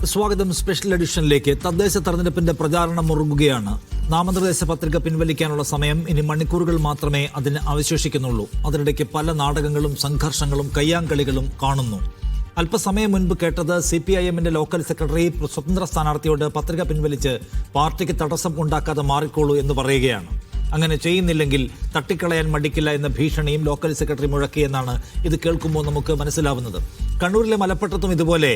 സ്വാഗതം. സ്പെഷ്യൽ എഡിഷനിലേക്ക്. തദ്ദേശ തെരഞ്ഞെടുപ്പിന്റെ പ്രചാരണം മുറുകുകയാണ്. നാമനിർദ്ദേശ പത്രിക പിൻവലിക്കാനുള്ള സമയം ഇനി മണിക്കൂറുകൾ മാത്രമേ അതിന് അവശേഷിക്കുന്നുള്ളൂ. അതിനിടയ്ക്ക് പല നാടകങ്ങളും സംഘർഷങ്ങളും കയ്യാങ്കളികളും കാണുന്നു. അല്പസമയം മുൻപ് കേട്ടത് CPIMന്റെ ലോക്കൽ സെക്രട്ടറി സ്വതന്ത്ര സ്ഥാനാർത്ഥിയോട് പത്രിക പിൻവലിച്ച് പാർട്ടിക്ക് തടസ്സം ഉണ്ടാക്കാതെ മാറിക്കോളൂ എന്ന് പറയുകയാണ്. അങ്ങനെ ചെയ്യുന്നില്ലെങ്കിൽ തട്ടിക്കളയാൻ മടിക്കില്ല എന്ന ഭീഷണിയും ലോക്കൽ സെക്രട്ടറി മുഴക്കിയെന്നാണ് ഇത് കേൾക്കുമ്പോൾ നമുക്ക് മനസ്സിലാവുന്നത്. കണ്ണൂരിലെ മലപ്പട്ടത്തും ഇതുപോലെ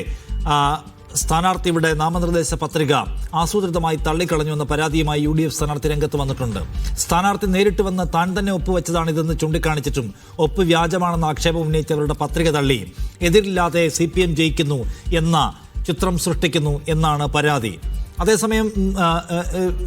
സ്ഥാനാർത്ഥിയുടെ നാമനിർദ്ദേശ പത്രിക ആസൂത്രിതമായി തള്ളിക്കളഞ്ഞുവെന്ന പരാതിയുമായി UDF സ്ഥാനാർത്ഥി രംഗത്ത് വന്നിട്ടുണ്ട്. സ്ഥാനാർത്ഥി നേരിട്ട് വന്ന് താൻ തന്നെ ഒപ്പുവെച്ചതാണിതെന്ന് ചൂണ്ടിക്കാണിച്ചിട്ടും ഒപ്പ് വ്യാജമാണെന്ന ആക്ഷേപം ഉന്നയിച്ചവരുടെ പത്രിക തള്ളി. എതിരില്ലാതെ CPM ജയിക്കുന്നു എന്ന ചിത്രം സൃഷ്ടിക്കുന്നു എന്നാണ് പരാതി. അതേസമയം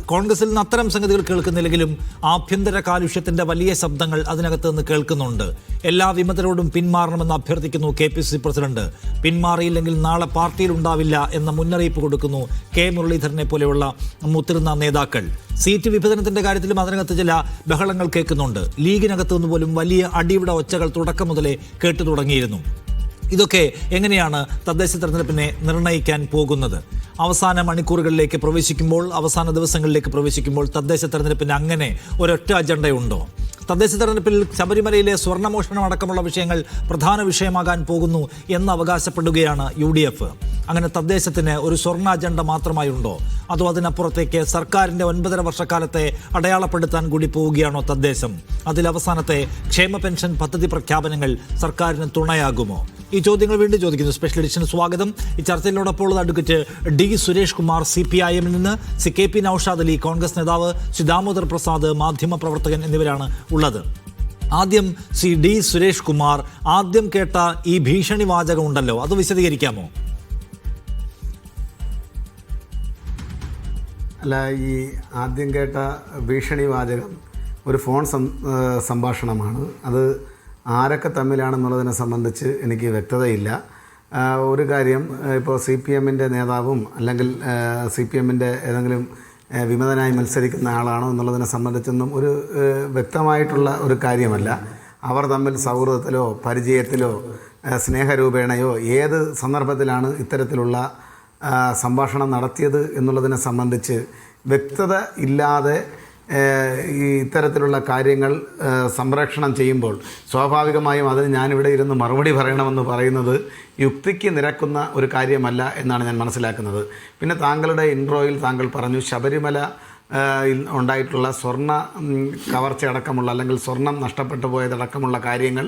കോൺഗ്രസിൽ നിന്ന് അത്തരം സംഗതികൾ കേൾക്കുന്നില്ലെങ്കിലും ആഭ്യന്തര കാലുഷ്യത്തിന്റെ വലിയ ശബ്ദങ്ങൾ അതിനകത്ത് നിന്ന് കേൾക്കുന്നുണ്ട്. എല്ലാ വിമതരോടും പിന്മാറണമെന്ന് അഭ്യർത്ഥിക്കുന്നു KPCC പ്രസിഡന്റ്. പിന്മാറിയില്ലെങ്കിൽ നാളെ പാർട്ടിയിൽ ഉണ്ടാവില്ല എന്ന മുന്നറിയിപ്പ് കൊടുക്കുന്നു K മുരളീധരനെ പോലെയുള്ള മുതിർന്ന നേതാക്കൾ. സീറ്റ് വിഭജനത്തിന്റെ കാര്യത്തിലും അതിനകത്ത് ചില ബഹളങ്ങൾ കേൾക്കുന്നുണ്ട്. ലീഗിനകത്തു നിന്ന് പോലും വലിയ അടിയുടെ ഒച്ചകൾ തുടക്കം മുതലേ കേട്ടു തുടങ്ങിയിരുന്നു. ഇതൊക്കെ എങ്ങനെയാണ് തദ്ദേശ തെരഞ്ഞെടുപ്പിനെ നിർണ്ണയിക്കാൻ പോകുന്നത്? അവസാന മണിക്കൂറുകളിലേക്ക് പ്രവേശിക്കുമ്പോൾ, അവസാന ദിവസങ്ങളിലേക്ക് പ്രവേശിക്കുമ്പോൾ തദ്ദേശ തെരഞ്ഞെടുപ്പിന് അങ്ങനെ ഒരൊറ്റ അജണ്ടയുണ്ടോ? തദ്ദേശ തെരഞ്ഞെടുപ്പിൽ ശബരിമലയിലെ സ്വർണ്ണമോഷണം അടക്കമുള്ള വിഷയങ്ങൾ പ്രധാന വിഷയമാകാൻ പോകുന്നു എന്ന് അവകാശപ്പെടുകയാണ് UDF. അങ്ങനെ തദ്ദേശത്തിന് ഒരു സ്വർണ്ണ അജണ്ട മാത്രമായി ഉണ്ടോ? അതോ അതിനപ്പുറത്തേക്ക് സർക്കാരിൻ്റെ 9.5 വർഷക്കാലത്തെ അടയാളപ്പെടുത്താൻ കൂടി പോവുകയാണോ തദ്ദേശം? അതിൽ അവസാനത്തെ ക്ഷേമ പെൻഷൻ പദ്ധതി പ്രഖ്യാപനങ്ങൾ സർക്കാരിന് തുണയാകുമോ? ഈ ചോദ്യങ്ങൾ വീണ്ടും ചോദിക്കുന്നു. സ്പെഷ്യൽ എഡിഷൻ സ്വാഗതം. ഈ ചർച്ചയിലോടൊപ്പം advocate D Suresh Kumar CPIM നിന്ന്, KP നൌഷാദ് അലി കോൺഗ്രസ് നേതാവ്, ദാമോദർ പ്രസാദ് മാധ്യമപ്രവർത്തകൻ എന്നിവരാണ് ഉള്ളത്. ആദ്യം D സുരേഷ് കുമാർ, ആദ്യം കേട്ട ഈ ഭീഷണി വാചകം ഉണ്ടല്ലോ, അത് വിശദീകരിക്കാമോ? അല്ല, ഈ ആദ്യം കേട്ട ഭീഷണി വാചകം ഒരു ഫോൺ സംഭാഷണമാണ്. അത് ആരൊക്കെ തമ്മിലാണെന്നുള്ളതിനെ സംബന്ധിച്ച് എനിക്ക് വ്യക്തതയില്ല. ഒരു കാര്യം, ഇപ്പോൾ CPMൻ്റെ നേതാവും അല്ലെങ്കിൽ CPMൻ്റെ ഏതെങ്കിലും വിമതനായി മത്സരിക്കുന്ന ആളാണോ എന്നുള്ളതിനെ സംബന്ധിച്ചൊന്നും ഒരു വ്യക്തമായിട്ടുള്ള ഒരു കാര്യമല്ല. അവർ തമ്മിൽ സൗഹൃദത്തിലോ പരിചയത്തിലോ സ്നേഹരൂപേണയോ ഏത് സന്ദർഭത്തിലാണ് ഇത്തരത്തിലുള്ള സംഭാഷണം നടത്തിയത് എന്നുള്ളതിനെ സംബന്ധിച്ച് വ്യക്തത ഇല്ലാതെ ഈ ഇത്തരത്തിലുള്ള കാര്യങ്ങൾ സംപ്രേഷണം ചെയ്യുമ്പോൾ സ്വാഭാവികമായും അതിന് ഞാനിവിടെ ഇരുന്ന് മറുപടി പറയണമെന്ന് പറയുന്നത് യുക്തിക്ക് നിരക്കുന്ന ഒരു കാര്യമല്ല എന്നാണ് ഞാൻ മനസ്സിലാക്കുന്നത്. പിന്നെ താങ്കളുടെ ഇൻട്രോയിൽ താങ്കൾ പറഞ്ഞു ശബരിമല ഉണ്ടായിട്ടുള്ള സ്വർണ്ണ കവർച്ചയടക്കമുള്ള അല്ലെങ്കിൽ സ്വർണം നഷ്ടപ്പെട്ടു പോയതടക്കമുള്ള കാര്യങ്ങൾ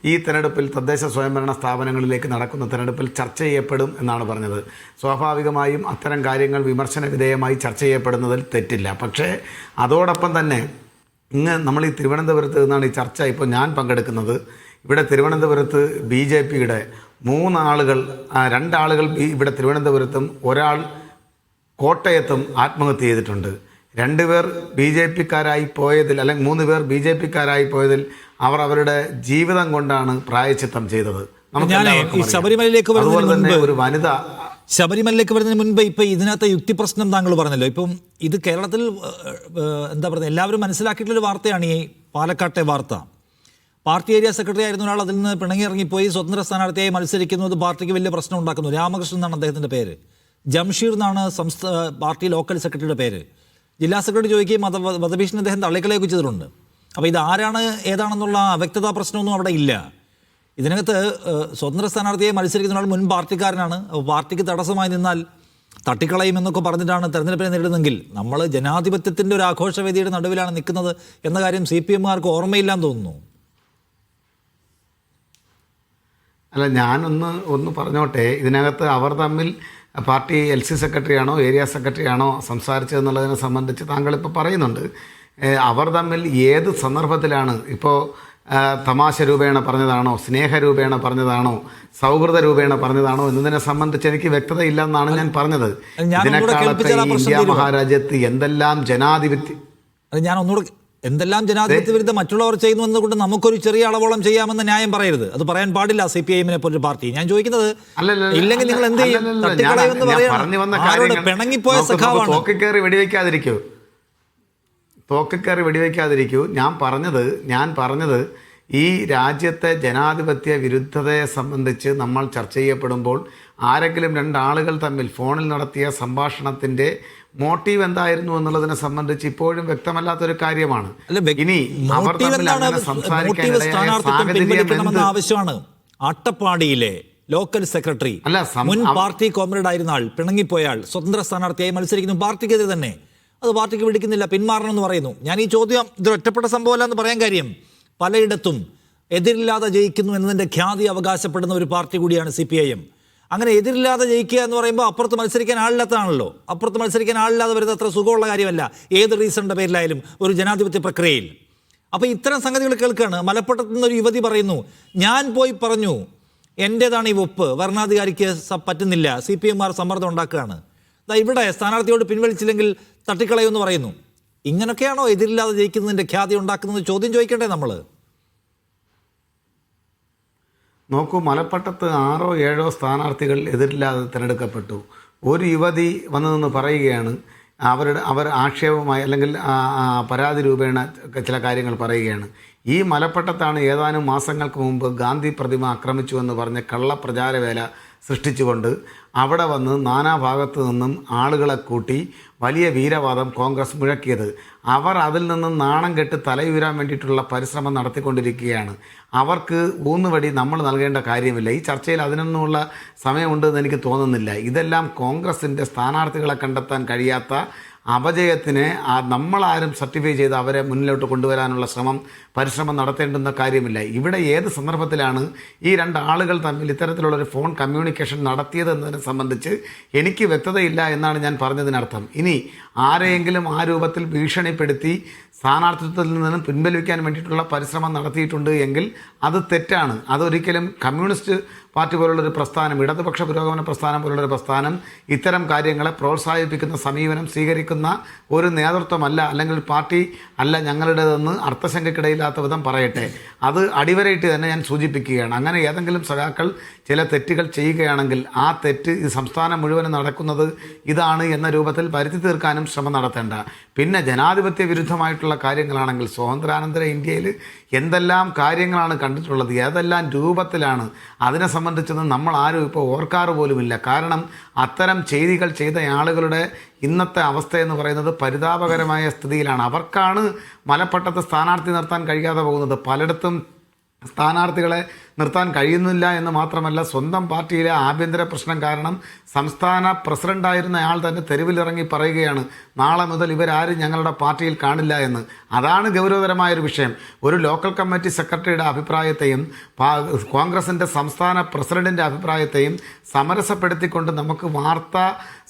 ഈ തെരഞ്ഞെടുപ്പിൽ തദ്ദേശ സ്വയംഭരണ സ്ഥാപനങ്ങളിലേക്ക് നടക്കുന്ന തെരഞ്ഞെടുപ്പിൽ ചർച്ച ചെയ്യപ്പെടും എന്നാണ് പറഞ്ഞത്. സ്വാഭാവികമായും അത്തരം കാര്യങ്ങൾ വിമർശന വിധേയമായി ചർച്ച ചെയ്യപ്പെടുന്നതിൽ തെറ്റില്ല. പക്ഷേ അതോടൊപ്പം തന്നെ നമ്മൾ ഈ തിരുവനന്തപുരത്ത് നിന്നാണ് ഈ ചർച്ച ഇപ്പോൾ ഞാൻ പങ്കെടുക്കുന്നത്. ഇവിടെ തിരുവനന്തപുരത്ത് BJPയുടെ 3 ആളുകൾ, 2 ആളുകൾ ഇവിടെ തിരുവനന്തപുരത്തും ഒരാൾ കോട്ടയത്തും ആത്മഹത്യ ചെയ്തിട്ടുണ്ട്. 2 പേർ BJPക്കാരായി പോയതിൽ, അല്ലെങ്കിൽ 3 പേർ BJPക്കാരായി പോയതിൽ അവർ അവരുടെ ജീവിതം കൊണ്ടാണ് പ്രായശ്ചിത്തം ചെയ്തത്. ശബരിമലയിലേക്ക് വരുന്നതിന് മുൻപ് ഇപ്പൊ ഇതിനകത്ത് യുക്തി പ്രശ്നം താങ്കൾ പറഞ്ഞല്ലോ. ഇപ്പം ഇത് കേരളത്തിൽ എന്താ പറയുക, എല്ലാവരും മനസ്സിലാക്കിയിട്ടുള്ളൊരു വാർത്തയാണ് ഈ പാലക്കാട്ടെ വാർത്ത. പാർട്ടി ഏരിയ സെക്രട്ടറി ആയിരുന്ന ഒരാൾ അതിൽ നിന്ന് പിണങ്ങി ഇറങ്ങിപ്പോയി സ്വതന്ത്ര സ്ഥാനാർത്ഥിയായി മത്സരിക്കുന്നത് പാർട്ടിക്ക് വലിയ പ്രശ്നം ഉണ്ടാക്കുന്നു. രാമകൃഷ്ണൻ എന്നാണ് അദ്ദേഹത്തിന്റെ പേര്. ജംഷീർ എന്നാണ് പാർട്ടി ലോക്കൽ സെക്രട്ടറിയുടെ പേര്. ജില്ലാ സെക്രട്ടറി ചോദിക്കുകയും വധഭീഷണി അദ്ദേഹം തള്ളിക്കളയൊക്കെ ചെയ്തിട്ടുണ്ട്. അപ്പോൾ ഇത് ആരാണ് ഏതാണെന്നുള്ള അവ്യക്തതാ പ്രശ്നമൊന്നും അവിടെ ഇല്ല. ഇതിനകത്ത് സ്വതന്ത്ര സ്ഥാനാർത്ഥിയെ മത്സരിക്കുന്ന ആൾ മുൻ പാർട്ടിക്കാരനാണ്. പാർട്ടിക്ക് തടസ്സമായി നിന്നാൽ തട്ടിക്കളയുമെന്നൊക്കെ പറഞ്ഞിട്ടാണ് തെരഞ്ഞെടുപ്പിനെ നേരിടുന്നതെങ്കിൽ നമ്മൾ ജനാധിപത്യത്തിൻ്റെ ഒരു ആഘോഷവേദിയുടെ നടുവിലാണ് നിൽക്കുന്നത് എന്ന കാര്യം CPMകാർക്ക് ഓർമ്മയില്ലാന്ന് തോന്നുന്നു. അല്ല, ഞാനൊന്ന് പറഞ്ഞോട്ടെ. ഇതിനകത്ത് അവർ തമ്മിൽ പാർട്ടി LC സെക്രട്ടറി ആണോ ഏരിയ സെക്രട്ടറി ആണോ സംസാരിച്ചതെന്നുള്ളതിനെ സംബന്ധിച്ച് താങ്കളിപ്പോൾ പറയുന്നുണ്ട്. അവർ തമ്മിൽ ഏത് സന്ദർഭത്തിലാണ്, ഇപ്പോൾ തമാശ രൂപേണ പറഞ്ഞതാണോ, സ്നേഹരൂപേണ പറഞ്ഞതാണോ, സൗഹൃദ രൂപേണ പറഞ്ഞതാണോ എന്നതിനെ സംബന്ധിച്ച് എനിക്ക് വ്യക്തതയില്ല എന്നാണ് ഞാൻ പറഞ്ഞത്. ഇതിനെക്കാളൊക്കെ ഇന്ത്യ മഹാരാജ്യത്ത് എന്തെല്ലാം ജനാധിപത്യ വിരുദ്ധം മറ്റുള്ളവർ ചെയ്യുന്നു എന്നതുകൊണ്ട് നമുക്കൊരു ചെറിയ അളവോളം ചെയ്യാമെന്ന് ന്യായം പറയരുത്. അത് പറയാൻ പാടില്ല CPIMനെ പോലൊരു പാർട്ടി. ഞാൻ ചോദിക്കുന്നത്, ഇല്ലെങ്കിൽ നിങ്ങൾ എന്ത് ചെയ്യും? പിണങ്ങിപ്പോയ സഖാവാണ്. തോക്കിക്കേറി വെടിവെക്കാതിരിക്കൂ. ഞാൻ പറഞ്ഞത് ഈ രാജ്യത്തെ ജനാധിപത്യ വിരുദ്ധതയെ സംബന്ധിച്ച് നമ്മൾ ചർച്ച ചെയ്യപ്പെടുമ്പോൾ ആരെങ്കിലും രണ്ടാളുകൾ തമ്മിൽ ഫോണിൽ നടത്തിയ സംഭാഷണത്തിൻ്റെ മോട്ടീവ് എന്തായിരുന്നു എന്നുള്ളതിനെ സംബന്ധിച്ച് ഇപ്പോഴും വ്യക്തമല്ലാത്തൊരു കാര്യമാണ്. ഇനി അവർ തമ്മിൽ അങ്ങനെ സംസാരിക്കാനിടയായ സാഹചര്യം ആവശ്യമാണ്. അട്ടപ്പാടിയിലെ ലോക്കൽ സെക്രട്ടറി മുൻ പാർട്ടി കോമ്രേഡ് ആയിരുന്ന ആൾ പിണങ്ങിപ്പോയാൾ സ്വതന്ത്ര സ്ഥാനാർത്ഥിയായി മത്സരിക്കുന്നു, പാർട്ടിക്കെതിരെ തന്നെ. അത് പാർട്ടിക്ക് പിടിക്കുന്നില്ല, പിന്മാറണമെന്ന് പറയുന്നു. ഞാൻ ഈ ചോദ്യം ഇതൊരു ഒറ്റപ്പെട്ട സംഭവമല്ല എന്ന് പറയാൻ കാര്യം, പലയിടത്തും എതിരില്ലാതെ ജയിക്കുന്നു എന്നതിൻ്റെ ഖ്യാതി അവകാശപ്പെടുന്ന ഒരു പാർട്ടി കൂടിയാണ് CPIM. അങ്ങനെ എതിരില്ലാതെ ജയിക്കുക എന്ന് പറയുമ്പോൾ അപ്പുറത്ത് മത്സരിക്കാൻ ആളില്ലാത്തതാണല്ലോ. അപ്പുറത്ത് മത്സരിക്കാൻ ആളില്ലാതെ വരുന്നത് അത്ര സുഖമുള്ള കാര്യമല്ല, ഏത് റീസണിൻ്റെ പേരിലായാലും ഒരു ജനാധിപത്യ പ്രക്രിയയിൽ. അപ്പോൾ ഇത്തരം സംഗതികൾ കേൾക്കുകയാണ്. മലപ്പുറത്ത് നിന്നൊരു യുവതി പറയുന്നു, ഞാൻ പോയി പറഞ്ഞു എൻ്റേതാണ് ഈ ഒപ്പ്, വരണാധികാരിക്ക് പറ്റുന്നില്ല, CPMമാർ സമ്മർദ്ദം ഉണ്ടാക്കുകയാണ്. ഇവിടെ സ്ഥാനാർത്ഥിയോട് പിൻവലിച്ചില്ലെങ്കിൽ തട്ടിക്കളയുമെന്ന് പറയുന്നു. ഇങ്ങനൊക്കെയാണോ എതിരില്ലാതെ ജയിക്കുന്നതിൻ്റെ ഖ്യാതി ഉണ്ടാക്കുന്നത്? ചോദ്യം ചോദിക്കണ്ടേ നമ്മൾ? നോക്കൂ, മലപ്പട്ടത്ത് 6 or 7 സ്ഥാനാർത്ഥികൾ എതിരില്ലാതെ തിരഞ്ഞെടുക്കപ്പെട്ടു. ഒരു യുവതി വന്നു നിന്ന് പറയുകയാണ്, അവർ ആക്ഷേപമായി അല്ലെങ്കിൽ പരാതി രൂപേണ ചില കാര്യങ്ങൾ പറയുകയാണ്. ഈ മലപ്പട്ടത്താണ് ഏതാനും മാസങ്ങൾക്ക് മുമ്പ് ഗാന്ധി പ്രതിമ ആക്രമിച്ചുവെന്ന് പറഞ്ഞ് കള്ളപ്രചാരവേല സൃഷ്ടിച്ചുകൊണ്ട് അവിടെ വന്ന് നാനാഭാഗത്തു നിന്നും ആളുകളെ കൂട്ടി വലിയ വീരവാദം കോൺഗ്രസ് മുഴക്കിയത്. അവർ അതിൽ നിന്നും നാണം കെട്ട് തലയുയരാൻ വേണ്ടിയിട്ടുള്ള പരിശ്രമം നടത്തിക്കൊണ്ടിരിക്കുകയാണ്. അവർക്ക് ഊന്നുവടി നമ്മൾ നൽകേണ്ട കാര്യമില്ല. ഈ ചർച്ചയിൽ അതിനൊന്നുമുള്ള സമയമുണ്ടെന്ന് എനിക്ക് തോന്നുന്നില്ല. ഇതെല്ലാം കോൺഗ്രസിൻ്റെ സ്ഥാനാർത്ഥികളെ കണ്ടെത്താൻ കഴിയാത്ത അപജയത്തിനെ നമ്മളാരും സർട്ടിഫൈ ചെയ്ത് അവരെ മുന്നിലോട്ട് കൊണ്ടുവരാനുള്ള പരിശ്രമം നടത്തേണ്ടുന്ന കാര്യമില്ല. ഇവിടെ ഏത് സന്ദർഭത്തിലാണ് ഈ 2 ആളുകൾ തമ്മിൽ ഇത്തരത്തിലുള്ളൊരു ഫോൺ കമ്മ്യൂണിക്കേഷൻ നടത്തിയത് എന്നതിനെ സംബന്ധിച്ച് എനിക്ക് വ്യക്തതയില്ല എന്നാണ് ഞാൻ പറഞ്ഞതിനർത്ഥം. ഇനി ആരെയെങ്കിലും ആ രൂപത്തിൽ ഭീഷണിപ്പെടുത്തി സ്ഥാനാർത്ഥിത്വത്തിൽ നിന്നും പിൻവലിക്കാൻ വേണ്ടിയിട്ടുള്ള പരിശ്രമം നടത്തിയിട്ടുണ്ട് എങ്കിൽ അത് തെറ്റാണ്. അതൊരിക്കലും കമ്മ്യൂണിസ്റ്റ് പാർട്ടി പോലുള്ളൊരു പ്രസ്ഥാനം, ഇടതുപക്ഷ പുരോഗമന പ്രസ്ഥാനം പോലുള്ളൊരു പ്രസ്ഥാനം ഇത്തരം കാര്യങ്ങളെ പ്രോത്സാഹിപ്പിക്കുന്ന സമീപനം സ്വീകരിക്കുന്ന ഒരു നേതൃത്വമല്ല, അല്ലെങ്കിൽ പാർട്ടി അല്ല ഞങ്ങളുടേതെന്ന് അർത്ഥശങ്കയ്ക്കിടയില്ലാത്ത വിധം പറയട്ടെ. അത് അടിവരയിട്ട് തന്നെ ഞാൻ സൂചിപ്പിക്കുകയാണ്. അങ്ങനെ ഏതെങ്കിലും സഖാക്കൾ ചില തെറ്റുകൾ ചെയ്യുകയാണെങ്കിൽ ആ തെറ്റ് ഈ സംസ്ഥാനം മുഴുവനും നടക്കുന്നത് ഇതാണ് എന്ന രൂപത്തിൽ വരുത്തി തീർക്കാനും ശ്രമം നടത്തേണ്ട. പിന്നെ ജനാധിപത്യ വിരുദ്ധമായിട്ടുള്ള കാര്യങ്ങളാണെങ്കിൽ സ്വാതന്ത്ര്യാനന്തര ഇന്ത്യയിൽ എന്തെല്ലാം കാര്യങ്ങളാണ് കണ്ടിട്ടുള്ളത്, ഏതെല്ലാം രൂപത്തിലാണ്, അതിനെ സംബന്ധിച്ചൊന്നും നമ്മൾ ആരും ഇപ്പോൾ ഓർക്കാറ് പോലുമില്ല. കാരണം അത്തരം ചെയ്തികൾ ചെയ്ത ആളുകളുടെ ഇന്നത്തെ അവസ്ഥയെന്ന് പറയുന്നത് പരിതാപകരമായ സ്ഥിതിയിലാണ്. അവർക്കാണ് മലപ്പട്ടത്ത് സ്ഥാനാർത്ഥി നിർത്താൻ കഴിയാതെ പോകുന്നത്. പലയിടത്തും സ്ഥാനാർത്ഥികളെ നിർത്താൻ കഴിയുന്നില്ല എന്ന് മാത്രമല്ല, സ്വന്തം പാർട്ടിയിലെ ആഭ്യന്തര പ്രശ്നം കാരണം സംസ്ഥാന പ്രസിഡൻ്റായിരുന്ന ആൾ തന്നെ തെരുവിലിറങ്ങി പറയുകയാണ്, നാളെ മുതൽ ഇവരാരും ഞങ്ങളുടെ പാർട്ടിയിൽ കാണില്ല എന്ന്. അതാണ് ഗൗരവതരമായൊരു വിഷയം. ഒരു ലോക്കൽ കമ്മിറ്റി സെക്രട്ടറിയുടെ അഭിപ്രായത്തെയും കോൺഗ്രസിൻ്റെ സംസ്ഥാന പ്രസിഡന്റിൻ്റെ അഭിപ്രായത്തെയും സമരസപ്പെടുത്തിക്കൊണ്ട് നമുക്ക് വാർത്ത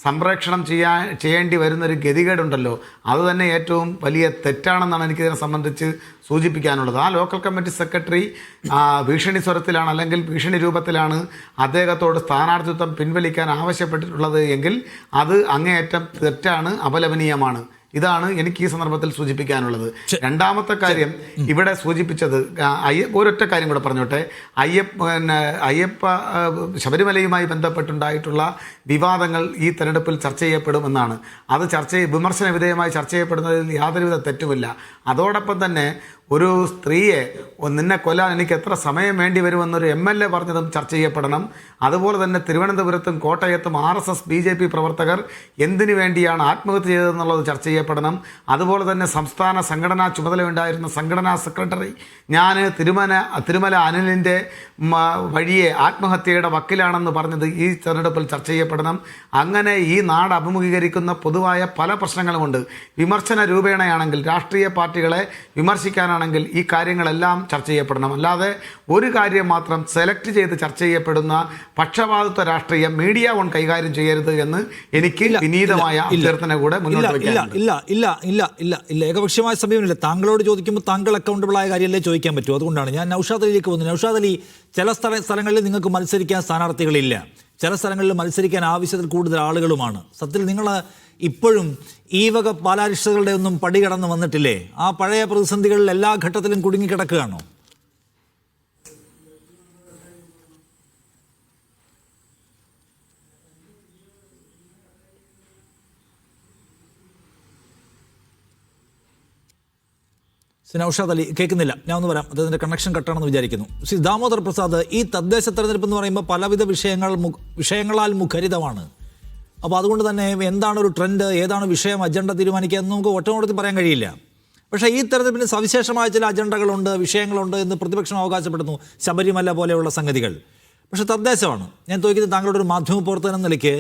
സംപ്രേഷണം ചെയ്യേണ്ടി വരുന്നൊരു ഗതികേടുണ്ടല്ലോ, അതുതന്നെ ഏറ്റവും വലിയ തെറ്റാണെന്നാണ് എനിക്കിതിനെ സംബന്ധിച്ച് സൂചിപ്പിക്കാനുള്ളത്. ആ ലോക്കൽ കമ്മിറ്റി സെക്രട്ടറി ഭീഷണി സ്വരത്തിലാണ് അല്ലെങ്കിൽ ഭീഷണി രൂപത്തിലാണ് അദ്ദേഹത്തോട് സ്ഥാനാർത്ഥിത്വം പിൻവലിക്കാൻ ആവശ്യപ്പെട്ടിട്ടുള്ളത് എങ്കിൽ അത് അങ്ങേയറ്റം തെറ്റാണ്, അപലപനീയമാണ്. ഇതാണ് എനിക്ക് ഈ സന്ദർഭത്തിൽ സൂചിപ്പിക്കാനുള്ളത്. രണ്ടാമത്തെ കാര്യം ഇവിടെ സൂചിപ്പിച്ചത്, ഒരൊറ്റ കാര്യം കൂടെ പറഞ്ഞോട്ടെ. അയ്യപ്പ ശബരിമലയുമായി ബന്ധപ്പെട്ടുണ്ടായിട്ടുള്ള വിവാദങ്ങൾ ഈ തെരഞ്ഞെടുപ്പിൽ ചർച്ച ചെയ്യപ്പെടുമെന്നാണ്. അത് വിമർശന വിധേയമായി ചർച്ച ചെയ്യപ്പെടുന്നതിൽ യാതൊരുവിധ തെറ്റുമില്ല. അതോടൊപ്പം തന്നെ ഒരു സ്ത്രീയെ നിന്നെ കൊല്ലാൻ എനിക്ക് എത്ര സമയം വേണ്ടി വരുമെന്നൊരു MLA പറഞ്ഞതും ചർച്ച ചെയ്യപ്പെടണം. അതുപോലെ തന്നെ തിരുവനന്തപുരത്തും കോട്ടയത്തും RSS BJP പ്രവർത്തകർ എന്തിനു വേണ്ടിയാണ് ആത്മഹത്യ ചെയ്തതെന്നുള്ളത് ചർച്ച ചെയ്യപ്പെടണം. അതുപോലെ തന്നെ സംസ്ഥാന സംഘടനാ ചുമതലയുണ്ടായിരുന്ന സംഘടനാ സെക്രട്ടറി ഞാൻ തിരുമല അനിലിൻ്റെ വഴിയെ ആത്മഹത്യയുടെ വക്കിലാണെന്ന് പറഞ്ഞത് ഈ തെരഞ്ഞെടുപ്പിൽ ചർച്ച ചെയ്യപ്പെടണം. അങ്ങനെ ഈ നാട് അഭിമുഖീകരിക്കുന്ന പൊതുവായ പല പ്രശ്നങ്ങളുമുണ്ട്. വിമർശന രൂപേണയാണെങ്കിൽ രാഷ്ട്രീയ പാർട്ടികളെ വിമർശിക്കാനാണെങ്കിൽ ഈ കാര്യങ്ങളെല്ലാം ചർച്ച ചെയ്യപ്പെടണം. അല്ലാതെ ഒരു കാര്യം മാത്രം സെലക്ട് ചെയ്ത് ചർച്ച ചെയ്യപ്പെടുന്ന പക്ഷപാതിത്വ രാഷ്ട്രീയം മീഡിയ വൺ കൈകാര്യം ചെയ്യരുത് എന്ന് എനിക്ക് വിനീതമായ അഭ്യർത്ഥന കൂടെ മുന്നോട്ട് വയ്ക്കാനുണ്ട്. ഇല്ല ഏകപക്ഷീയമായ സമയമില്ല. താങ്കളോട് ചോദിക്കുമ്പോൾ താങ്കൾ അക്കൗണ്ടബിൾ ആയ കാര്യമല്ലേ ചോദിക്കാൻ പറ്റൂ. അതുകൊണ്ടാണ് ഞാൻ നൗഷാദ് അലിയിലേക്ക് പോകുന്നത്. നൗഷാദ് അലി, ചില സ്ഥലങ്ങളിൽ നിങ്ങൾക്ക് മത്സരിക്കാൻ സ്ഥാനാർത്ഥികളില്ല, ചില സ്ഥലങ്ങളിൽ മത്സരിക്കാൻ ആവശ്യത്തിൽ കൂടുതൽ ആളുകളുമാണ്. സത്യത്തിൽ നിങ്ങൾ ഇപ്പോഴും ഈ വക പാലാരിഷ്ടകളുടെ ഒന്നും പടി കടന്ന് വന്നിട്ടില്ലേ? ആ പഴയ പ്രതിസന്ധികളിൽ എല്ലാ ഘട്ടത്തിലും കുടുങ്ങിക്കിടക്കുകയാണോ? നൗഷാദ് അലി കേൾക്കുന്നില്ല, ഞാൻ ഒന്ന് വരാം, അദ്ദേഹത്തിന്റെ കണക്ഷൻ കട്ടാണെന്ന് വിചാരിക്കുന്നു. ശ്രീ ദാമോദർ പ്രസാദ്, ഈ തദ്ദേശ തെരഞ്ഞെടുപ്പ് എന്ന് പറയുമ്പോൾ പലവിധ വിഷയങ്ങളാൽ മുഖരിതമാണ്. അപ്പോൾ അതുകൊണ്ട് തന്നെ എന്താണ് ഒരു ട്രെൻഡ്, ഏതാണ് വിഷയം, അജണ്ട തീരുമാനിക്കുക എന്ന് നമുക്ക് ഒറ്റനോട്ടത്തിൽ പറയാൻ കഴിയില്ല. പക്ഷേ ഈ തെരഞ്ഞെടുപ്പിന് സവിശേഷമായ ചില അജണ്ടകളുണ്ട്, വിഷയങ്ങളുണ്ട് എന്ന് പ്രതിപക്ഷം അവകാശപ്പെടുന്നു, ശബരിമല പോലെയുള്ള സംഗതികൾ. പക്ഷേ തദ്ദേശമാണ്. ഞാൻ ചോദിക്കുന്നത് താങ്കളുടെ ഒരു മാധ്യമ പ്രവർത്തനം എന്ന നിലയ്ക്ക്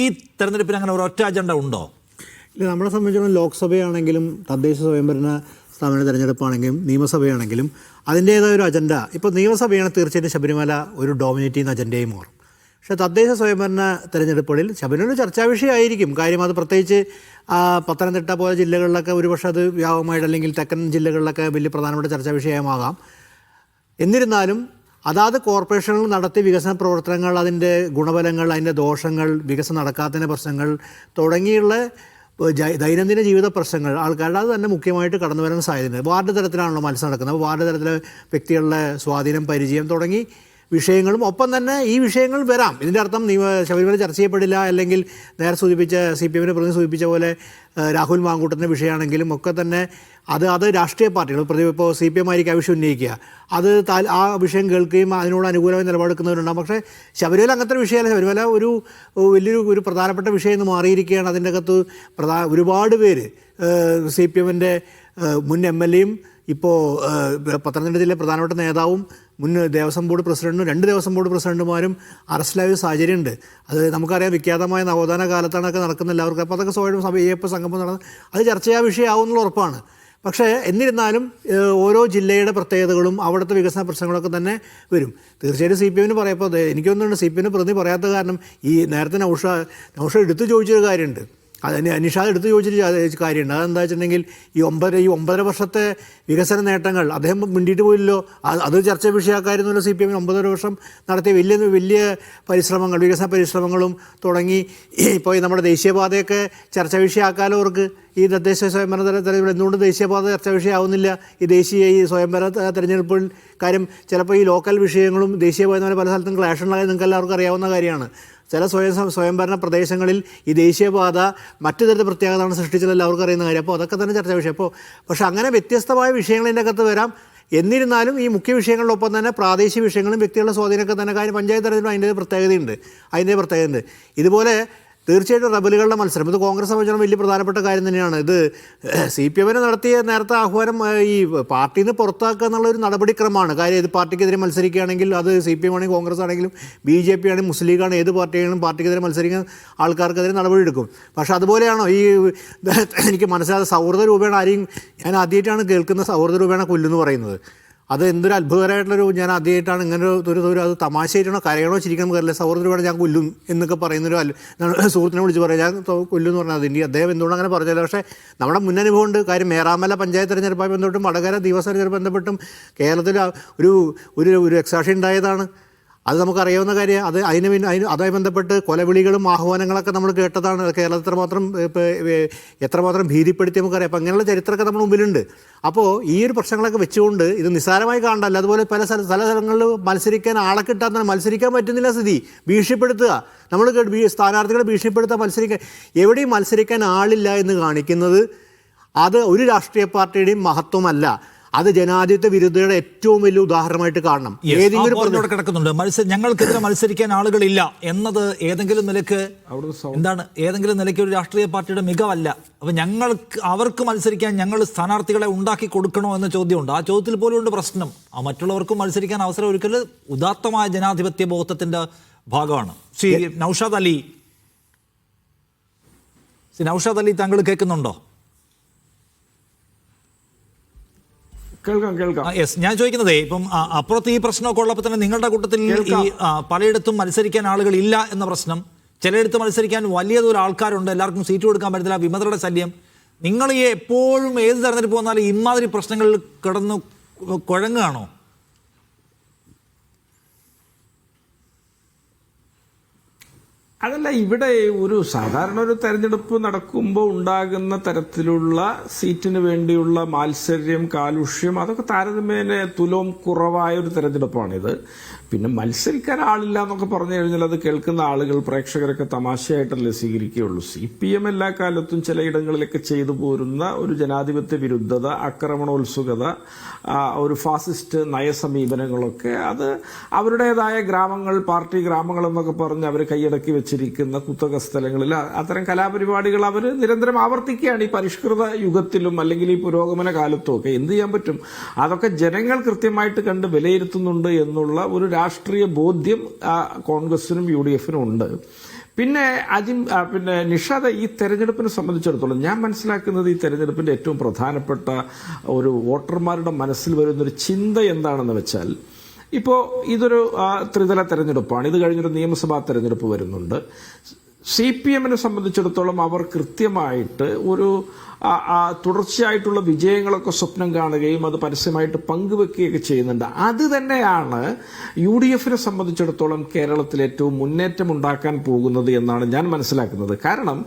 ഈ തെരഞ്ഞെടുപ്പിന് അങ്ങനെ ഒരു ഒറ്റ അജണ്ട ഉണ്ടോ? ഇല്ല, നമ്മളെ സംബന്ധിച്ചിടത്തോളം ലോക്സഭയാണെങ്കിലും തദ്ദേശ സ്വയംഭരണ സ്ഥാപന തെരഞ്ഞെടുപ്പാണെങ്കിലും നിയമസഭയാണെങ്കിലും അതിൻ്റേതായ ഒരു അജണ്ട. ഇപ്പോൾ നിയമസഭയാണ് തീർച്ചയായിട്ടും ശബരിമല ഒരു ഡോമിനേറ്റ് ചെയ്യുന്ന അജണ്ടയായി മാറും. പക്ഷേ തദ്ദേശ സ്വയംഭരണ തെരഞ്ഞെടുപ്പുകളിൽ ശബരിമല ചർച്ചാ വിഷയമായിരിക്കും. കാര്യം അത് പ്രത്യേകിച്ച് പത്തനംതിട്ട പോലെ ജില്ലകളിലൊക്കെ ഒരുപക്ഷെ അത് വ്യാപകമായിട്ട്, അല്ലെങ്കിൽ തെക്കൻ ജില്ലകളിലൊക്കെ വലിയ പ്രധാനപ്പെട്ട ചർച്ചാ വിഷയമാകാം. എന്നിരുന്നാലും അതാത് കോർപ്പറേഷനുകൾ നടത്തിയ വികസന പ്രവർത്തനങ്ങൾ, അതിൻ്റെ ഗുണഫലങ്ങൾ, അതിൻ്റെ ദോഷങ്ങൾ, വികസനം നടക്കാത്തതിൻ്റെ പ്രശ്നങ്ങൾ തുടങ്ങിയുള്ള ദൈനംദിന ജീവിത പ്രശ്നങ്ങൾ ആൾക്കാരുടെ അത് തന്നെ മുഖ്യമായിട്ട് കടന്നു വരാൻ സാധ്യതയുണ്ട്. വാർഡ് തലത്തിലാണല്ലോ മത്സരം നടക്കുന്നത്. അപ്പോൾ വാർഡ് തലത്തിലെ വ്യക്തികളുടെ സ്വാധീനം, പരിചയം തുടങ്ങി വിഷയങ്ങളും ഒപ്പം തന്നെ ഈ വിഷയങ്ങൾ വരാം. ഇതിൻ്റെ അർത്ഥം ശബരിമല ചർച്ച ചെയ്യപ്പെടില്ല, അല്ലെങ്കിൽ നേരെ സൂചിപ്പിച്ച CPM പ്രതി സൂചിപ്പിച്ച പോലെ രാഹുൽ മാങ്കൂട്ടത്തിൻ്റെ വിഷയമാണെങ്കിലും ഒക്കെ തന്നെ അത് രാഷ്ട്രീയ പാർട്ടികൾ ഇപ്പോൾ CPM ആയിരിക്കും ആ വിഷയം ഉന്നയിക്കുക. അത് ആ വിഷയം കേൾക്കുകയും അതിനോട് അനുകൂലമായി നിലപാടെടുക്കുന്നവരുണ്ടാകും. പക്ഷേ ശബരിമല അങ്ങനത്തെ ഒരു വിഷയമല്ല. ശബരിമല വലിയൊരു പ്രധാനപ്പെട്ട വിഷയം എന്ന് മാറിയിരിക്കുകയാണ്. അതിൻ്റെ അകത്ത് ഒരുപാട് പേര് CPMൻ്റെ മുൻ MLAയും ഇപ്പോൾ പത്തനംതിട്ട ജില്ലയിലെ പ്രധാനപ്പെട്ട നേതാവും മുൻ ദേവസ്വം ബോർഡ് പ്രസിഡന്റും 2 ദേവസ്വം ബോർഡ് പ്രസിഡന്റുമാരും അറസ്റ്റിലായ ഒരു സാഹചര്യമുണ്ട്. അത് നമുക്കറിയാം, വിഖ്യാതമായ നവോത്ഥാന കാലത്താണൊക്കെ നടക്കുന്ന എല്ലാവർക്കും. അപ്പോൾ അതൊക്കെ സ്വയം സംഗമം നടന്ന് അത് ചർച്ചയാ വിഷയമാവുന്നുള്ള ഉറപ്പാണ്. പക്ഷേ എന്നിരുന്നാലും ഓരോ ജില്ലയുടെ പ്രത്യേകതകളും അവിടുത്തെ വികസന പ്രശ്നങ്ങളൊക്കെ തന്നെ വരും. തീർച്ചയായിട്ടും CPM പറയപ്പോൾ എനിക്കൊന്നുണ്ട്, CPM പ്രതി പറയാത്ത കാരണം ഈ നേരത്തെ നൗഷ എടുത്തു ചോദിച്ചൊരു കാര്യമുണ്ട്. അതിന് നിഷാദ് എടുത്ത് ചോദിച്ചിട്ട് കാര്യമുണ്ട്. അതെന്താ വെച്ചിട്ടുണ്ടെങ്കിൽ ഈ 9.5 വർഷത്തെ വികസന നേട്ടങ്ങൾ അദ്ദേഹം മിണ്ടിയിട്ട് പോയില്ലോ. അത് ചർച്ച വിഷയമാക്കായിരുന്നല്ലോ. CPM 9 വർഷം നടത്തിയ വലിയ പരിശ്രമങ്ങൾ, വികസന പരിശ്രമങ്ങളും തുടങ്ങി ഇപ്പോൾ നമ്മുടെ ദേശീയപാതയൊക്കെ ചർച്ച വിഷയമാക്കാലോ. അവർക്ക് ഈ തദ്ദേശ സ്വയംഭരണ തെരഞ്ഞെടുപ്പ് എന്തുകൊണ്ട് ദേശീയപാത ചർച്ച വിഷയമാവുന്നില്ല? ഈ സ്വയംഭരണ തെരഞ്ഞെടുപ്പിൽ കാര്യം ചിലപ്പോൾ ഈ ലോക്കൽ വിഷയങ്ങളും ദേശീയപാത പല സ്ഥലത്തും ക്ലാഷ് ഉണ്ടായത് നിങ്ങൾക്ക് എല്ലാവർക്കും അറിയാവുന്ന കാര്യമാണ്. ചില സ്വയംഭരണ പ്രദേശങ്ങളിൽ ഈ ദേശീയപാത മറ്റു തരത്തിൽ പ്രത്യേകതയാണ് സൃഷ്ടിച്ചത് എല്ലാവർക്കും അറിയുന്ന കാര്യം. അപ്പോൾ അതൊക്കെ തന്നെ ചർച്ചാ വിഷയം. പക്ഷേ അങ്ങനെ വ്യത്യസ്തമായ വിഷയങ്ങളിൻ്റെ അകത്ത് വരാം. എന്നിരുന്നാലും ഈ മുഖ്യ വിഷയങ്ങളിലൊപ്പം തന്നെ പ്രാദേശിക വിഷയങ്ങളും വ്യക്തികളുടെ സ്വാധീനമൊക്കെ തന്നെ കാര്യം പഞ്ചായത്ത് തെരഞ്ഞെടുപ്പ് അതിൻ്റെ പ്രത്യേകതയുണ്ട്. ഇതുപോലെ തീർച്ചയായിട്ടും റബലുകളുടെ മത്സരം ഇത് കോൺഗ്രസ് സംബന്ധിച്ചിടത്തോളം വലിയ പ്രധാനപ്പെട്ട കാര്യം തന്നെയാണ്. ഇത് CPM നടത്തിയ നേരത്തെ ആഹ്വാനം ഈ പാർട്ടിയിൽ നിന്ന് പുറത്താക്കുക എന്നുള്ളൊരു നടപടിക്രമമാണ്. കാര്യം ഏത് പാർട്ടിക്കെതിരെ മത്സരിക്കുകയാണെങ്കിൽ അത് CPM ആണെങ്കിലും കോൺഗ്രസ് ആണെങ്കിലും BJP ആണെങ്കിലും മുസ്ലിം ലീഗാണ്, ഏത് പാർട്ടിയാണെങ്കിലും പാർട്ടിക്കെതിരെ മത്സരിക്കുന്ന ആൾക്കാർക്കെതിരെ നടപടി എടുക്കും. പക്ഷേ അതുപോലെയാണോ ഈ എനിക്ക് മനസ്സിലാകാത്ത സൗഹൃദ രൂപേണ ആരെയും ഞാൻ ആദ്യമായിട്ടാണ് കേൾക്കുന്ന സൗഹൃദ രൂപേണ കൊല്ലുമെന്ന് പറയുന്നത്. അത് എന്തൊരു അത്ഭുതകരമായിട്ടുള്ളൊരു ഞാൻ ആദ്യമായിട്ടാണ് ഇങ്ങനെ ഒരു അത് തമാശയായിട്ടാണോ കരയണോ ചിരിക്കണം കയറില്ല സൗഹൃദം ഞാൻ കൊല്ലും എന്നൊക്കെ പറയുന്നൊരു സുഹൃത്തിനെ വിളിച്ച് പറയാം ഞാൻ കൊല്ലും എന്ന് പറഞ്ഞാൽ അതിൻ്റെ അദ്ദേഹം എന്തുകൊണ്ട് അങ്ങനെ പറഞ്ഞില്ല. പക്ഷേ നമ്മുടെ മുന്നനുഭവം ഉണ്ട്. കാര്യം മേറാമല പഞ്ചായത്ത് തെരഞ്ഞെടുപ്പുമായി ബന്ധപ്പെട്ടും വടകര ദിവസം തെരഞ്ഞെടുപ്പ് ബന്ധപ്പെട്ടും കേരളത്തിൽ ഒരു രക്തസാക്ഷി ഉണ്ടായതാണ്. അത് നമുക്കറിയാവുന്ന കാര്യം. അതുമായി ബന്ധപ്പെട്ട് കൊലവിളികളും ആഹ്വാനങ്ങളൊക്കെ നമ്മൾ കേട്ടതാണ്. കേരളത്തിൽ എത്രമാത്രം ഭീതിപ്പെടുത്തി നമുക്കറിയാം. അപ്പോൾ അങ്ങനെയുള്ള ചരിത്രമൊക്കെ നമ്മുടെ മുമ്പിലുണ്ട്. അപ്പോൾ ഈ ഒരു പ്രശ്നങ്ങളൊക്കെ വെച്ചുകൊണ്ട് ഇത് നിസ്സാരമായി കാണണ്ടല്ല. അതുപോലെ പല സ്ഥലങ്ങളിൽ മത്സരിക്കാൻ ആളെ കിട്ടാത്ത മത്സരിക്കാൻ പറ്റുന്നില്ല സ്ഥിതി, ഭീഷണിപ്പെടുത്തുക, നമ്മൾ സ്ഥാനാർത്ഥികളെ ഭീഷണിപ്പെടുത്തുക, മത്സരിക്കാൻ എവിടെയും മത്സരിക്കാൻ ആളില്ല എന്ന് കാണിക്കുന്നത് അത് ഒരു രാഷ്ട്രീയ പാർട്ടിയുടെയും മഹത്വമല്ല. അത് ജനാധിപത്യ വിരുദ്ധയുടെ ഏറ്റവും വലിയ ഉദാഹരണമായിട്ട് കാണണം. കിടക്കുന്നുണ്ട് ഞങ്ങൾക്കെതിരെ മത്സരിക്കാൻ ആളുകളില്ല എന്നത് ഏതെങ്കിലും നിലയ്ക്ക് ഒരു രാഷ്ട്രീയ പാർട്ടിയുടെ മികവല്ല. അപ്പൊ അവർക്ക് മത്സരിക്കാൻ ഞങ്ങൾ സ്ഥാനാർത്ഥികളെ ഉണ്ടാക്കി കൊടുക്കണോ എന്ന ചോദ്യമുണ്ട്. ആ ചോദ്യത്തിൽ പോലും ഉണ്ട് പ്രശ്നം. മറ്റുള്ളവർക്കും മത്സരിക്കാൻ അവസരം ഒരുക്കൽ ഉദാത്തമായ ജനാധിപത്യ ബോധത്തിന്റെ ഭാഗമാണ്. ശ്രീ നൗഷാദ് അലി താങ്കൾ കേൾക്കുന്നുണ്ടോ? ഞാൻ ചോദിക്കുന്നതേ, ഇപ്പം അപ്പുറത്ത് ഈ പ്രശ്നമൊക്കെ ഉള്ളപ്പോൾ തന്നെ നിങ്ങളുടെ കൂട്ടത്തിൽ ഈ പലയിടത്തും മത്സരിക്കാൻ ആളുകളില്ല എന്ന പ്രശ്നം, ചിലയിടത്ത് മത്സരിക്കാൻ വലിയ തോതിൽ ആൾക്കാരുണ്ട്, എല്ലാവർക്കും സീറ്റ് കൊടുക്കാൻ പറ്റത്തില്ല, വിമതരുടെ ശല്യം. നിങ്ങൾ ഈ എപ്പോഴും ഏത് തെരഞ്ഞെടുപ്പ് വന്നാലും ഇമാതിരി പ്രശ്നങ്ങളിൽ കിടന്ന് കുഴങ്ങുകയാണോ? അതല്ല, ഇവിടെ ഒരു സാധാരണ ഒരു തെരഞ്ഞെടുപ്പ് നടക്കുമ്പോൾ ഉണ്ടാകുന്ന തരത്തിലുള്ള സീറ്റിന് വേണ്ടിയുള്ള മാത്സര്യം, കാലുഷ്യം, അതൊക്കെ താരതമ്യേന തുലോം കുറവായ ഒരു തെരഞ്ഞെടുപ്പാണിത്. പിന്നെ മത്സരിക്കാൻ ആളില്ല എന്നൊക്കെ പറഞ്ഞു കഴിഞ്ഞാൽ അത് കേൾക്കുന്ന ആളുകൾ, പ്രേക്ഷകരൊക്കെ തമാശയായിട്ടല്ലേ സ്വീകരിക്കുകയുള്ളൂ. CPM എല്ലാ കാലത്തും ചിലയിടങ്ങളിലൊക്കെ ചെയ്തു പോരുന്ന ഒരു ജനാധിപത്യ വിരുദ്ധത, ആക്രമണോത്സുകത, ഒരു ഫാസിസ്റ്റ് നയസമീപനങ്ങളൊക്കെ അത് അവരുടേതായ ഗ്രാമങ്ങൾ, പാർട്ടി ഗ്രാമങ്ങൾ എന്നൊക്കെ പറഞ്ഞ് അവർ കൈയടക്കി വെച്ചിരിക്കുന്ന കുത്തക സ്ഥലങ്ങളിൽ അത്തരം കലാപരിപാടികൾ അവർ നിരന്തരം ആവർത്തിക്കുകയാണ്. ഈ പരിഷ്കൃത യുഗത്തിലും അല്ലെങ്കിൽ ഈ പുരോഗമന കാലത്തും ഒക്കെ എന്ത് ചെയ്യാൻ പറ്റും? അതൊക്കെ ജനങ്ങൾ കൃത്യമായിട്ട് കണ്ട് വിലയിരുത്തുന്നുണ്ട് എന്നുള്ള ഒരു രാഷ്ട്രീയ ബോധ്യം കോൺഗ്രസിനും UDF-നും ഉണ്ട്. പിന്നെ നിഷാദ്, ഈ തെരഞ്ഞെടുപ്പിനെ സംബന്ധിച്ചിടത്തോളം ഞാൻ മനസ്സിലാക്കുന്നത് ഈ തെരഞ്ഞെടുപ്പിന്റെ ഏറ്റവും പ്രധാനപ്പെട്ട ഒരു വോട്ടർമാരുടെ മനസ്സിൽ വരുന്നൊരു ചിന്ത എന്താണെന്ന് വെച്ചാൽ, ഇപ്പോൾ ഇതൊരു ത്രിതല തെരഞ്ഞെടുപ്പാണ്. ഇത് കഴിഞ്ഞൊരു നിയമസഭാ തെരഞ്ഞെടുപ്പ് വരുന്നുണ്ട്. CPM-നെ സംബന്ധിച്ചിടത്തോളം അവർ കൃത്യമായിട്ട് ഒരു തുടർച്ചയായിട്ടുള്ള വിജയങ്ങളൊക്കെ സ്വപ്നം കാണുകയും അത് പരസ്യമായിട്ട് പങ്കുവെക്കുകയൊക്കെ ചെയ്യുന്നുണ്ട്. അത് തന്നെയാണ് UDF-നെ സംബന്ധിച്ചിടത്തോളം കേരളത്തിൽ ഏറ്റവും മുന്നേറ്റം ഉണ്ടാക്കാൻ പോകുന്നത് എന്നാണ് ഞാൻ മനസ്സിലാക്കുന്നത്. കാരണം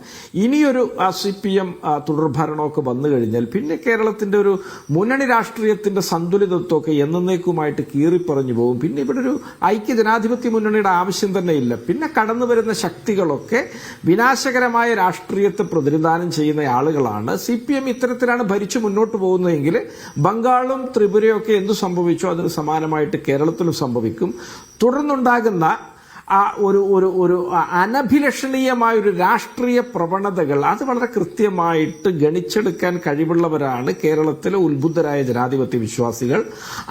ഇനിയൊരു CPM തുടർഭരണമൊക്കെ വന്നു കഴിഞ്ഞാൽ പിന്നെ കേരളത്തിന്റെ ഒരു മുന്നണി രാഷ്ട്രീയത്തിന്റെ സന്തുലിതത്വമൊക്കെ എന്നേക്കുമായിട്ട് കീറിപ്പറഞ്ഞു പോകും. പിന്നെ ഇവിടെ ഒരു ഐക്യ ജനാധിപത്യ മുന്നണിയുടെ ആവശ്യം തന്നെ ഇല്ല. പിന്നെ കടന്നു വരുന്ന ശക്തികളൊക്കെ വിനാശകരമായ രാഷ്ട്രീയത്തെ പ്രതിനിധാനം ചെയ്യുന്ന ആളുകളാണ്. CPM ഇത്തരത്തിലാണ് ഭരിച്ചു മുന്നോട്ട് പോകുന്നതെങ്കിൽ ബംഗാളും ത്രിപുരയും ഒക്കെ എന്തു സംഭവിച്ചോ അതിന് സമാനമായിട്ട് കേരളത്തിലും സംഭവിക്കും. തുടർന്നുണ്ടാകുന്ന ഒരു അനഭിലഷണീയമായ ഒരു രാഷ്ട്രീയ പ്രവണതകൾ അത് വളരെ കൃത്യമായിട്ട് ഗണിച്ചെടുക്കാൻ കഴിവുള്ളവരാണ് കേരളത്തിലെ ഉത്ബുദ്ധരായ ജനാധിപത്യ വിശ്വാസികൾ.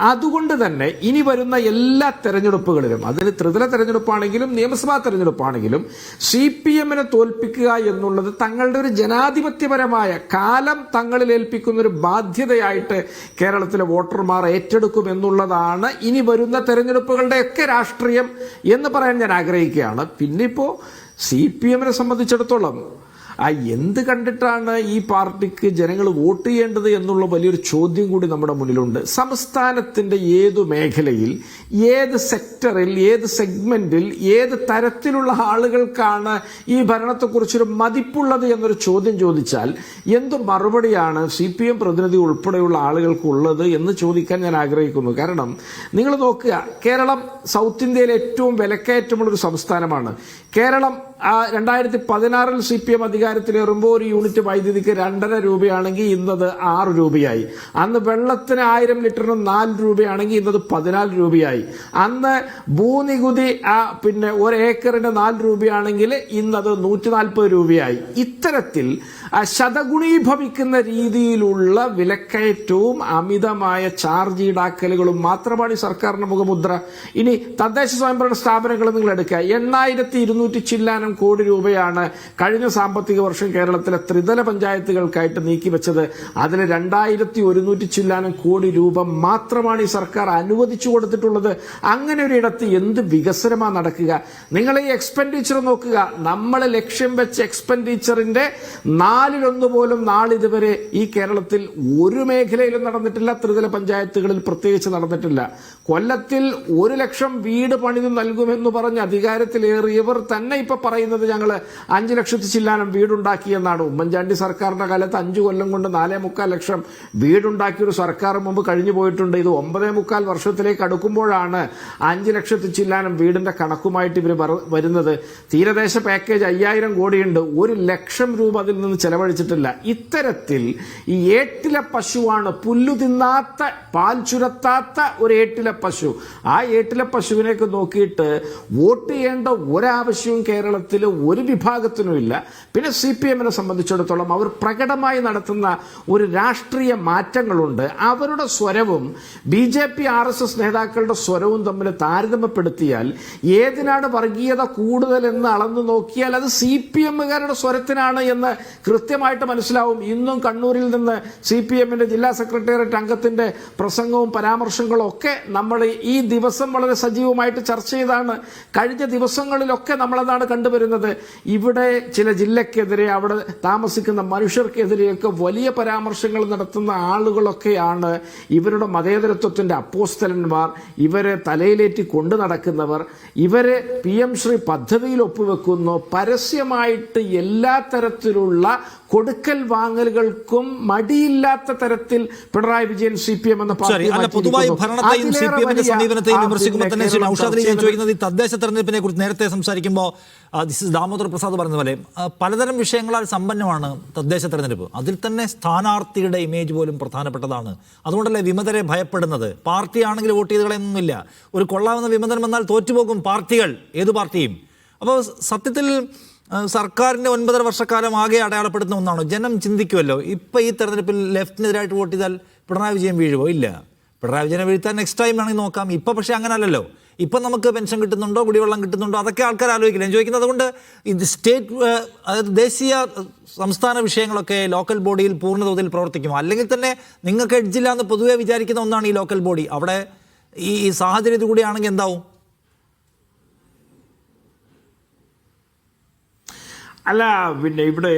അതുകൊണ്ട് തന്നെ ഇനി വരുന്ന എല്ലാ തെരഞ്ഞെടുപ്പുകളിലും, അതിന് ത്രിതല തെരഞ്ഞെടുപ്പാണെങ്കിലും നിയമസഭാ തെരഞ്ഞെടുപ്പാണെങ്കിലും, CPM-നെ തോൽപ്പിക്കുക എന്നുള്ളത് തങ്ങളുടെ ഒരു ജനാധിപത്യപരമായ കാലം തങ്ങളിൽ ഏൽപ്പിക്കുന്ന ഒരു ബാധ്യതയായിട്ട് കേരളത്തിലെ വോട്ടർമാർ ഏറ്റെടുക്കും എന്നുള്ളതാണ് ഇനി വരുന്ന തെരഞ്ഞെടുപ്പുകളുടെയൊക്കെ രാഷ്ട്രീയം എന്ന് പറയാൻ ഞാൻ ആഗ്രഹിക്കുകയാണ്. പിന്നെ ഇപ്പോൾ CPM-നെ സംബന്ധിച്ചിടത്തോളം എന്ത് കണ്ടിട്ടാണ് ഈ പാർട്ടിക്ക് ജനങ്ങൾ വോട്ട് ചെയ്യേണ്ടത് എന്നുള്ള വലിയൊരു ചോദ്യം കൂടി നമ്മുടെ മുന്നിലുണ്ട്. സംസ്ഥാനത്തിന്റെ ഏതു മേഖലയിൽ, ഏത് സെക്ടറിൽ, ഏത് സെഗ്മെന്റിൽ, ഏത് തരത്തിലുള്ള ആളുകൾക്കാണ് ഈ ഭരണത്തെക്കുറിച്ചൊരു മതിപ്പുള്ളത് എന്നൊരു ചോദ്യം ചോദിച്ചാൽ എന്ത് മറുപടിയാണ് CPM പ്രതിനിധി ഉൾപ്പെടെയുള്ള ആളുകൾക്കുള്ളത് എന്ന് ചോദിക്കാൻ ഞാൻ ആഗ്രഹിക്കുന്നു. കാരണം നിങ്ങൾ നോക്കുക, കേരളം സൗത്ത് ഇന്ത്യയിലെ ഏറ്റവും വിലക്കയറ്റമുള്ളൊരു സംസ്ഥാനമാണ്. കേരളം 2016 CPM അധികാരത്തിലേറുമ്പോൾ ഒരു യൂണിറ്റ് വൈദ്യുതിക്ക് 2.5 രൂപയാണെങ്കിൽ ഇന്നത് 6 രൂപയായി. അന്ന് വെള്ളത്തിന് 1000 ലിറ്ററിന് 4 രൂപയാണെങ്കിൽ ഇന്നത് 14 രൂപയായി. അന്ന് ഭൂനികുതി പിന്നെ ഒരു ഏക്കറിന് 4 രൂപയാണെങ്കിൽ ഇന്നത് 140 രൂപയായി. ഇത്തരത്തിൽ ശതഗുണീഭവിക്കുന്ന രീതിയിലുള്ള വിലക്കയറ്റവും അമിതമായ ചാർജ് ഈടാക്കലുകളും മാത്രമാണ് ഈ സർക്കാരിന്റെ മുഖമുദ്ര. ഇനി തദ്ദേശ സ്വയംഭരണ സ്ഥാപനങ്ങൾ നിങ്ങൾ എടുക്കുക, 8,200 ചില്ലാനം കോടി രൂപയാണ് കഴിഞ്ഞ സാമ്പത്തിക വർഷം കേരളത്തിലെ ത്രിതല പഞ്ചായത്തുകൾക്കായിട്ട് നീക്കിവെച്ചത്. അതിൽ 2,100 ചില്ലാനം കോടി രൂപ മാത്രമാണ് ഈ സർക്കാർ അനുവദിച്ചു കൊടുത്തിട്ടുള്ളത്. അങ്ങനെ ഒരു ഇടത്ത് എന്ത് വികസനമാണ് നടക്കുക? നിങ്ങൾ ഈ എക്സ്പെൻഡിച്ചർ നോക്കുക. നമ്മൾ ലക്ഷ്യം വെച്ച എക്സ്പെൻഡിച്ചറിന്റെ 4/1 പോലും നാളിതുവരെ ഈ കേരളത്തിൽ ഒരു മേഖലയിലും നടന്നിട്ടില്ല. ത്രിതല പഞ്ചായത്തുകളിൽ പ്രത്യേകിച്ച് നടന്നിട്ടില്ല. കൊല്ലത്തിൽ 1 ലക്ഷം വീട് പണിത് നൽകുമെന്ന് പറഞ്ഞ് അധികാരത്തിലേറിയവർ തന്നെ ഇപ്പൊ പറയുന്നത് ഞങ്ങൾ 5 ലക്ഷത്തി ചില്ലാനം വീടുണ്ടാക്കിയെന്നാണ്. ഉമ്മൻചാണ്ടി സർക്കാരിന്റെ കാലത്ത് 5 കൊല്ലം കൊണ്ട് 4.25 ലക്ഷം വീടുണ്ടാക്കിയ ഒരു സർക്കാർ മുമ്പ് കഴിഞ്ഞു പോയിട്ടുണ്ട്. ഇത് 9.25 വർഷത്തിലേക്ക് അടുക്കുമ്പോഴാണ് 5 ലക്ഷത്തി ചില്ലാനം വീടിന്റെ കണക്കുമായിട്ട് ഇവർ വരുന്നത്. തീരദേശ പാക്കേജ് 5000 കോടിയുണ്ട്. 1 ലക്ഷം രൂപ അതിൽ നിന്ന് ചെലവഴിച്ചിട്ടില്ല. ഇത്തരത്തിൽ ഈ ഏട്ടിലെ പശുവാണ്, പുല്ലു തിന്നാത്ത പാൽ ചുരത്താത്ത ഒരു ഏട്ടിലെ പശു. ആ ഏട്ടിലെ പശുവിനേക്ക് നോക്കിയിട്ട് വോട്ട് ചെയ്യേണ്ട ഒരാവശ്യവും കേരളത്തിൽ ഒരു വിഭാഗത്തിനും ഇല്ല. പിന്നെ CPM-നെ സംബന്ധിച്ചിടത്തോളം അവർ പ്രകടമായി നടത്തുന്ന ഒരു രാഷ്ട്രീയ മാറ്റങ്ങളുണ്ട്. അവരുടെ സ്വരവും BJP RSS നേതാക്കളുടെ സ്വരവും തമ്മിൽ താരതമ്യപ്പെടുത്തിയാൽ ഏതിനാണ് വർഗീയത കൂടുതലെന്ന് അളന്നു നോക്കിയാൽ അത് CPM-കാരുടെ സ്വരത്തിനാണ് എന്ന് കൃത്യമായിട്ട് മനസ്സിലാവും. ഇന്നും കണ്ണൂരിൽ നിന്ന് CPM-ന്റെ ജില്ലാ സെക്രട്ടേറിയറ്റ് അംഗത്തിന്റെ പ്രസംഗവും പരാമർശങ്ങളും ഒക്കെ നമ്മൾ ഈ ദിവസം വളരെ സജീവമായിട്ട് ചർച്ച ചെയ്താണ്. കഴിഞ്ഞ ദിവസങ്ങളിലൊക്കെ നമ്മളതാണ് കണ്ടുവരുന്നത്. ഇവിടെ ചില ജില്ലക്കെതിരെ, അവിടെ താമസിക്കുന്ന മനുഷ്യർക്കെതിരെയൊക്കെ വലിയ പരാമർശങ്ങൾ നടത്തുന്ന ആളുകളൊക്കെയാണ് ഇവരുടെ മതേതരത്വത്തിന്റെ അപ്പോസ്തലന്മാർ, ഇവരെ തലയിലേറ്റി കൊണ്ടു നടക്കുന്നവർ. ഇവരെ PM ശ്രീ പദ്ധതിയിൽ ഒപ്പുവെക്കുന്നു. പരസ്യമായിട്ട് എല്ലാ തരത്തിലുള്ള കൊടുക്കൽ വാങ്ങലുകൾക്കും മടിയില്ലാത്ത തരത്തിൽ പിണറായി വിജയൻ CPM എന്ന ശരി, അല്ല പൊതുവായി ഭരണത്തെയും CPM-ന്റെ സമീപനത്തെയും വിമർശിക്കുമ്പോൾ തന്നെ ശ്രീ നൗഷാദ് അലി, ഞാൻ ചോദിക്കുന്നത് ഈ തദ്ദേശ തെരഞ്ഞെടുപ്പിനെ കുറിച്ച് നേരത്തെ സംസാരിക്കുമ്പോൾ ദാമോദർ പ്രസാദ് പറഞ്ഞ പോലെ പലതരം വിഷയങ്ങളാൽ സമ്പന്നമാണ് തദ്ദേശ തെരഞ്ഞെടുപ്പ്. അതിൽ തന്നെ സ്ഥാനാർത്ഥിയുടെ ഇമേജ് പോലും പ്രധാനപ്പെട്ടതാണ്. അതുകൊണ്ടല്ലേ വിമതരെ ഭയപ്പെടുന്നത്. പാർട്ടി ആണെങ്കിൽ വോട്ട് ചെയ്ത് കളയൊന്നുമില്ല. ഒരു കൊള്ളാവുന്ന വിമതനം വന്നാൽ തോറ്റുപോകും പാർട്ടികൾ, ഏത് പാർട്ടിയും. അപ്പോൾ സത്യത്തിൽ സർക്കാരിൻ്റെ 9.5 വർഷക്കാലം ആകെ അടയാളപ്പെടുത്തുന്ന ഒന്നാണോ? ജനം ചിന്തിക്കുമല്ലോ, ഇപ്പം ഈ തെരഞ്ഞെടുപ്പിൽ ലെഫ്റ്റിനെതിരായിട്ട് വോട്ട് ചെയ്താൽ പിണറായി വിജയൻ വീഴുമോ? ഇല്ല. പിണറായി വിജയനെ വീഴ്ത്താൻ നെക്സ്റ്റ് ടൈം വേണമെങ്കിൽ നോക്കാം. ഇപ്പം പക്ഷേ അങ്ങനല്ലല്ലോ. ഇപ്പം നമുക്ക് പെൻഷൻ കിട്ടുന്നുണ്ടോ, കുടിവെള്ളം കിട്ടുന്നുണ്ടോ, അതൊക്കെ ആൾക്കാർ ആലോചിക്കില്ല. ഞാൻ ചോദിക്കുന്നത് അതുകൊണ്ട് ഇത് സ്റ്റേറ്റ്, അതായത് ദേശീയ സംസ്ഥാന വിഷയങ്ങളൊക്കെ ലോക്കൽ ബോഡിയിൽ പൂർണ്ണതോതിൽ പ്രവർത്തിക്കുമോ? അല്ലെങ്കിൽ തന്നെ നിങ്ങൾക്ക് എഡ്ജില്ല എന്ന് പൊതുവെ വിചാരിക്കുന്ന ഒന്നാണ് ഈ ലോക്കൽ ബോഡി. അവിടെ ഈ സാഹചര്യത്തിൽ കൂടിയാണെങ്കിൽ എന്താവും? അല്ല, ഇവിടെ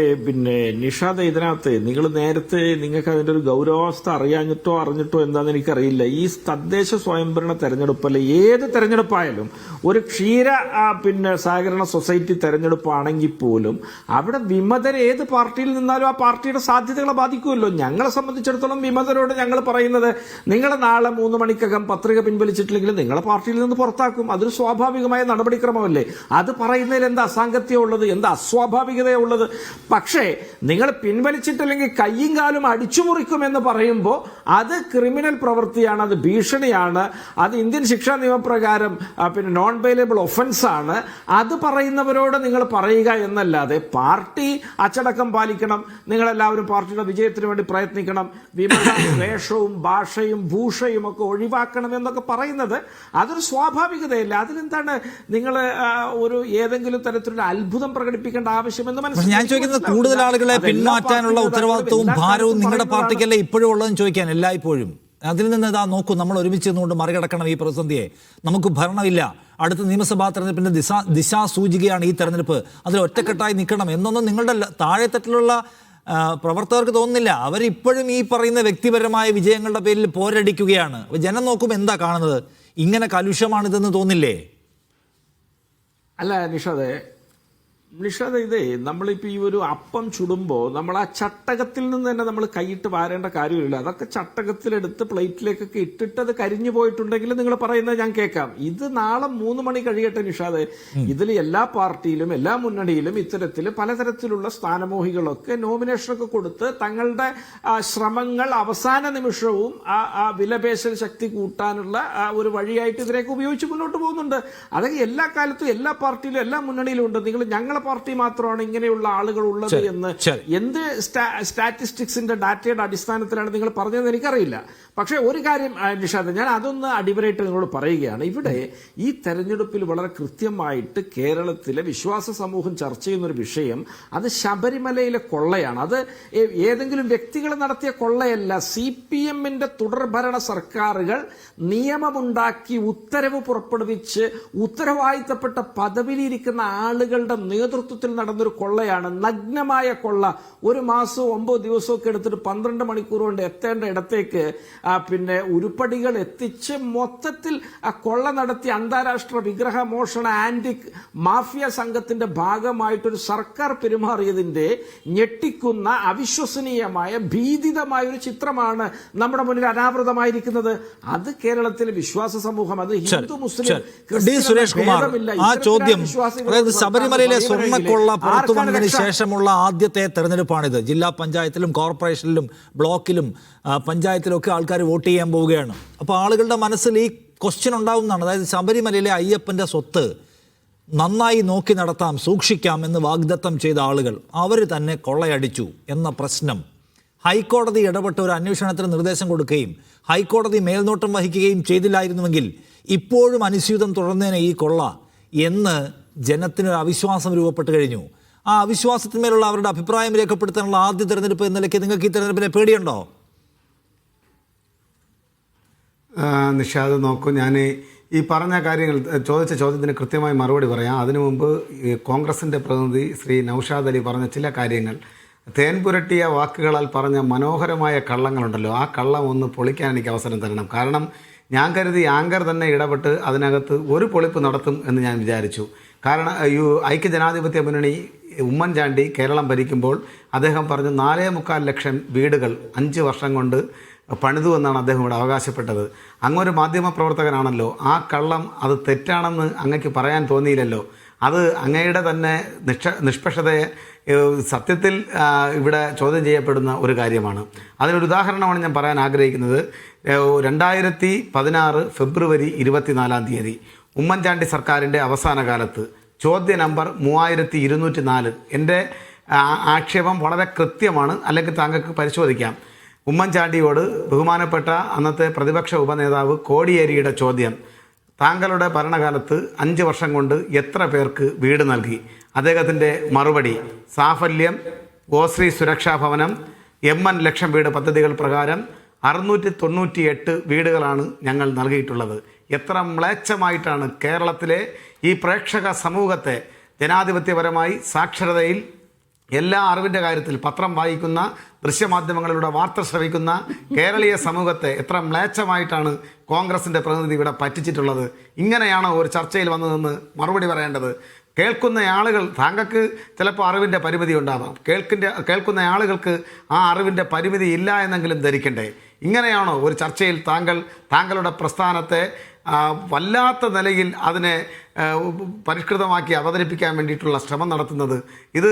നിഷാദ്, ഇതിനകത്ത് നിങ്ങൾ നേരത്തെ നിങ്ങൾക്ക് അതിന്റെ ഒരു ഗൗരവാവസ്ഥ അറിഞ്ഞിട്ടോ എന്താണെന്ന് എനിക്കറിയില്ല. ഈ തദ്ദേശ സ്വയംഭരണ തെരഞ്ഞെടുപ്പല്ല, ഏത് തെരഞ്ഞെടുപ്പായാലും ഒരു ക്ഷീര സഹകരണ സൊസൈറ്റി തെരഞ്ഞെടുപ്പാണെങ്കിൽ പോലും അവിടെ വിമതരെ ഏത് പാർട്ടിയിൽ നിന്നാലും ആ പാർട്ടിയുടെ സാധ്യതകളെ ബാധിക്കുമല്ലോ. ഞങ്ങളെ സംബന്ധിച്ചിടത്തോളം വിമതരോട് ഞങ്ങൾ പറയുന്നത്, നിങ്ങൾ നാളെ 3 മണിക്കകം പത്രിക പിൻവലിച്ചിട്ടില്ലെങ്കിൽ നിങ്ങളെ പാർട്ടിയിൽ നിന്ന് പുറത്താക്കും. അതൊരു സ്വാഭാവികമായ നടപടിക്രമമല്ലേ. അത് പറയുന്നതിൽ എന്താ അസാംഗത്യമുള്ളത്, എന്താ അസ്വാഭാവികതയുള്ളത്? പക്ഷേ നിങ്ങൾ പിൻവലിച്ചിട്ടില്ലെങ്കിൽ കയ്യും കാലും അടിച്ചുമുറിക്കുമെന്ന് പറയുമ്പോൾ അത് ക്രിമിനൽ പ്രവൃത്തിയാണ്, അത് ഭീഷണിയാണ്, അത് ഇന്ത്യൻ ശിക്ഷാ നിയമപ്രകാരം നോൺ ബെയിലബിൾ ഒഫൻസ് ആണ്. അത് പറയുന്നവരോട് നിങ്ങൾ പറയുക എന്നല്ലാതെ പാർട്ടി അച്ചടക്കം പാലിക്കണം, നിങ്ങളെല്ലാവരും പാർട്ടിയുടെ വിജയത്തിന് വേണ്ടി പ്രയത്നിക്കണം, വിമത വേഷവും ഭാഷയും ഭൂഷയും ഒക്കെ ഒഴിവാക്കണം എന്നൊക്കെ പറയുന്നത് അതൊരു സ്വാഭാവികതയല്ല. അതിലെന്താണ് നിങ്ങൾ ഒരു ഏതെങ്കിലും തരത്തിലുള്ള അത്ഭുതം പ്രകടിപ്പിക്കേണ്ട ആവശ്യമെന്ന് മനസ്സിലാക്കി. ഞാൻ ചോദിക്കുന്നത് കൂടുതൽ ആളുകളെ പിന്മാറ്റാനുള്ള ഉത്തരവാദിത്വവും ഭാരവും നിങ്ങളുടെ പാർട്ടിക്കല്ലേ ഇപ്പോഴും ഉള്ളതെന്ന് ചോദിക്കാൻ. എല്ലായ്പ്പോഴും അതിൽ നിന്ന് ഇതാ നോക്കൂ, നമ്മൾ ഒരുമിച്ച് നിന്നുകൊണ്ട് മറികടക്കണം ഈ പ്രതിസന്ധിയെ. നമുക്ക് ഭരണമില്ല, അടുത്ത നിയമസഭാ തെരഞ്ഞെടുപ്പിന്റെ ദിശാസൂചികയാണ് ഈ തെരഞ്ഞെടുപ്പ്, അതിൽ ഒറ്റക്കെട്ടായി നിൽക്കണം എന്നൊന്നും നിങ്ങളുടെ താഴെത്തട്ടിലുള്ള പ്രവർത്തകർക്ക് തോന്നുന്നില്ല. അവരിപ്പോഴും ഈ പറയുന്ന വ്യക്തിപരമായ വിജയങ്ങളുടെ പേരിൽ പോരടിക്കുകയാണ്. ജനം നോക്കുമ്പോൾ എന്താ കാണുന്നത്? ഇങ്ങനെ കലുഷമാണിതെന്ന് തോന്നില്ലേ? അല്ല നിഷാദ്, ഇതേ നമ്മളിപ്പോൾ ഈ ഒരു അപ്പം ചുടുമ്പോൾ നമ്മൾ ആ ചട്ടകത്തിൽ നിന്ന് തന്നെ നമ്മൾ കൈയിട്ട് വാരേണ്ട കാര്യമില്ല. അതൊക്കെ ചട്ടകത്തിലെടുത്ത് പ്ലേറ്റിലേക്കൊക്കെ ഇട്ടിട്ട് അത് കരിഞ്ഞു പോയിട്ടുണ്ടെങ്കിൽ നിങ്ങൾ പറയുന്നത് ഞാൻ കേൾക്കാം. ഇത് നാളെ 3 മണി കഴിയട്ടെ നിഷാദ്. ഇതിൽ എല്ലാ പാർട്ടിയിലും എല്ലാ മുന്നണിയിലും ഇത്തരത്തിൽ പലതരത്തിലുള്ള സ്ഥാനമോഹികളൊക്കെ നോമിനേഷനൊക്കെ കൊടുത്ത് തങ്ങളുടെ ശ്രമങ്ങൾ അവസാന നിമിഷവും ആ വിലപേശൽ ശക്തി കൂട്ടാനുള്ള ഒരു വഴിയായിട്ട് ഇതിലേക്ക് ഉപയോഗിച്ച് മുന്നോട്ട് പോകുന്നുണ്ട്. അതൊക്കെ എല്ലാ കാലത്തും എല്ലാ പാർട്ടിയിലും എല്ലാ മുന്നണിയിലും ഉണ്ട്. നിങ്ങൾ ഞങ്ങളെ പാർട്ടി മാത്രമാണ് ഇങ്ങനെയുള്ള ആളുകൾ ഉള്ളത് എന്ന് എന്ത് സ്റ്റാറ്റിസ്റ്റിക്സിന്റെ ഡാറ്റയുടെ അടിസ്ഥാനത്തിലാണ് നിങ്ങൾ പറഞ്ഞതെന്ന് എനിക്കറിയില്ല. പക്ഷേ ഒരു കാര്യം നിഷാദ്, ഞാൻ അതൊന്ന് അടിവരായിട്ട് നിങ്ങളോട് പറയുകയാണ്. ഇവിടെ ഈ തെരഞ്ഞെടുപ്പിൽ വളരെ കൃത്യമായിട്ട് കേരളത്തിലെ വിശ്വാസ സമൂഹം ചർച്ച ചെയ്യുന്ന ഒരു വിഷയം അത് ശബരിമലയിലെ കൊള്ളയാണ്. അത് ഏതെങ്കിലും വ്യക്തികൾ നടത്തിയ കൊള്ളയല്ല. CPM-ന്റെ തുടർഭരണ സർക്കാരുകൾ നിയമമുണ്ടാക്കി ഉത്തരവ് പുറപ്പെടുവിച്ച് ഉത്തരവാദിത്തപ്പെട്ട പദവിയിലിരിക്കുന്ന ആളുകളുടെ നേതൃത്വത്തിൽ നടന്നൊരു കൊള്ളയാണ്. നഗ്നമായ കൊള്ള. 1 മാസവും 9 ദിവസവും ഒക്കെ എടുത്തിട്ട് 12 മണിക്കൂർ കൊണ്ട് എത്തേണ്ട ഇടത്തേക്ക് ഉരുപ്പടികൾ എത്തിച്ച് മൊത്തത്തിൽ കൊള്ള നടത്തി അന്താരാഷ്ട്ര വിഗ്രഹ മോഷണ ആന്റിക് മാഫിയ സംഘത്തിന്റെ ഭാഗമായിട്ടൊരു സർക്കാർ പെരുമാറിയതിന്റെ ഞെട്ടിക്കുന്ന അവിശ്വസനീയമായ ഭീതിതമായ ഒരു ചിത്രമാണ് നമ്മുടെ മുന്നിൽ അനാവൃതമായിരിക്കുന്നത്. അത് കേരളത്തിലെ വിശ്വാസ സമൂഹം, അത് ഹിന്ദു മുസ്ലിം സുരേഷ് കുമാർ, ആ ചോദ്യം, അതായത് ശബരിമലയിലെ സ്വർണ്ണക്കൊള്ള പുറത്തു വന്നതിന് ശേഷമുള്ള ആദ്യത്തെ തെരഞ്ഞെടുപ്പാണിത്. ജില്ലാ പഞ്ചായത്തിലും കോർപ്പറേഷനിലും ബ്ലോക്കിലും പഞ്ചായത്തിലും ഒക്കെ ആൾക്കാർ വോട്ട് ചെയ്യാൻ പോവുകയാണ്. അപ്പോൾ ആളുകളുടെ മനസ്സിൽ ഈ ക്വസ്റ്റ്യൻ ഉണ്ടാവുന്നതാണ്. അതായത് ശബരിമലയിലെ അയ്യപ്പൻ്റെ സ്വത്ത് നന്നായി നോക്കി നടത്താം, സൂക്ഷിക്കാം എന്ന് വാഗ്ദത്തം ചെയ്ത ആളുകൾ അവർ തന്നെ കൊള്ളയടിച്ചു എന്ന പ്രശ്നം. ഹൈക്കോടതി ഇടപെട്ട് ഒരു അന്വേഷണത്തിന് നിർദ്ദേശം കൊടുക്കുകയും ഹൈക്കോടതി മേൽനോട്ടം വഹിക്കുകയും ചെയ്തില്ലായിരുന്നുവെങ്കിൽ ഇപ്പോഴും അനുസ്യൂതം തുടർന്നേനെ ഈ കൊള്ള എന്ന് ജനത്തിനൊരു അവിശ്വാസം രൂപപ്പെട്ട് കഴിഞ്ഞു. ആ അവിശ്വാസത്തിന്മേലുള്ള അവരുടെ അഭിപ്രായം രേഖപ്പെടുത്താനുള്ള ആദ്യ തെരഞ്ഞെടുപ്പ് എന്ന നിലയ്ക്ക് നിങ്ങൾക്ക് ഈ തെരഞ്ഞെടുപ്പിനെ പേടിയുണ്ടോ? നിഷാദ്, നോക്കൂ, ഞാൻ ഈ പറഞ്ഞ കാര്യങ്ങൾ ചോദിച്ച ചോദ്യത്തിന് കൃത്യമായി മറുപടി പറയാം. അതിനു മുമ്പ് കോൺഗ്രസിൻ്റെ പ്രതിനിധി ശ്രീ നൗഷാദ് അലി പറഞ്ഞ ചില കാര്യങ്ങൾ, തേൻ പുരട്ടിയ വാക്കുകളാൽ പറഞ്ഞ മനോഹരമായ കള്ളങ്ങളുണ്ടല്ലോ, ആ കള്ളം ഒന്ന് പൊളിക്കാൻ എനിക്ക് അവസരം തരണം. കാരണം ഞാൻ കരുതി ആങ്കർ തന്നെ ഇടപെട്ട് അതിനകത്ത് ഒരു പൊളിപ്പ് നടത്തും എന്ന് ഞാൻ വിചാരിച്ചു. കാരണം ഐക്യജനാധിപത്യ മുന്നണി ഉമ്മൻചാണ്ടി കേരളം ഭരിക്കുമ്പോൾ അദ്ദേഹം പറഞ്ഞു 4.25 ലക്ഷം വീടുകൾ 5 വർഷം കൊണ്ട് പണിതു എന്നാണ് അദ്ദേഹം ഇവിടെ അവകാശപ്പെട്ടത്. അങ്ങൊരു മാധ്യമ പ്രവർത്തകനാണല്ലോ, ആ കള്ളം അത് തെറ്റാണെന്ന് അങ്ങക്ക് പറയാൻ തോന്നിയില്ലല്ലോ. അത് അങ്ങയുടെ തന്നെ നിഷ്പക്ഷതയെ സത്യത്തിൽ ഇവിടെ ചോദ്യം ചെയ്യപ്പെടുന്ന ഒരു കാര്യമാണ്. അതിനൊരു ഉദാഹരണമാണ് ഞാൻ പറയാൻ ആഗ്രഹിക്കുന്നത്. 2016 ഫെബ്രുവരി 24 ഉമ്മൻചാണ്ടി സർക്കാരിൻ്റെ അവസാന കാലത്ത് ചോദ്യ നമ്പർ 3204. എൻ്റെ ആക്ഷേപം വളരെ കൃത്യമാണ്, അല്ലെങ്കിൽ താങ്കൾക്ക് പരിശോധിക്കാം. ഉമ്മൻചാണ്ടിയോട് ബഹുമാനപ്പെട്ട അന്നത്തെ പ്രതിപക്ഷ ഉപനേതാവ് കോടിയേരിയുടെ ചോദ്യം: താങ്കളുടെ ഭരണകാലത്ത് 5 വർഷം കൊണ്ട് എത്ര പേർക്ക് വീട് നൽകി? അദ്ദേഹത്തിൻ്റെ മറുപടി: സാഫല്യം, ഗോശ്രീ സുരക്ഷാ ഭവനം, MN ലക്ഷം വീട് പദ്ധതികൾ പ്രകാരം 698 വീടുകളാണ് ഞങ്ങൾ നൽകിയിട്ടുള്ളത്. എത്ര മ്ലേച്ഛമായിട്ടാണ് കേരളത്തിലെ ഈ പ്രേക്ഷക സമൂഹത്തെ ജനാധിപത്യപരമായി സാക്ഷരതയിൽ എല്ലാ അറിവിൻ്റെ കാര്യത്തിൽ പത്രം വായിക്കുന്ന, ദൃശ്യമാധ്യമങ്ങളിലൂടെ വാർത്ത ശ്രവിക്കുന്ന കേരളീയ സമൂഹത്തെ എത്ര മ്ലേച്ഛമായിട്ടാണ് കോൺഗ്രസിൻ്റെ പ്രതിനിധി ഇവിടെ പറ്റിച്ചിട്ടുള്ളത്. ഇങ്ങനെയാണോ ഒരു ചർച്ചയിൽ വന്നതെന്ന് മറുപടി പറയേണ്ടത്? കേൾക്കുന്ന ആളുകൾ, താങ്കൾക്ക് ചിലപ്പോൾ അറിവിൻ്റെ പരിമിതി ഉണ്ടാവാം, കേൾക്കുന്ന ആളുകൾക്ക് ആ അറിവിൻ്റെ പരിമിതി ഇല്ല എന്നെങ്കിലും ധരിക്കണ്ടേ? ഇങ്ങനെയാണോ ഒരു ചർച്ചയിൽ താങ്കളുടെ പ്രസ്ഥാനത്തെ വല്ലാത്ത നിലയിൽ അതിനെ പരിഷ്കൃതമാക്കി അവതരിപ്പിക്കാൻ വേണ്ടിയിട്ടുള്ള ശ്രമം നടത്തുന്നത്? ഇത്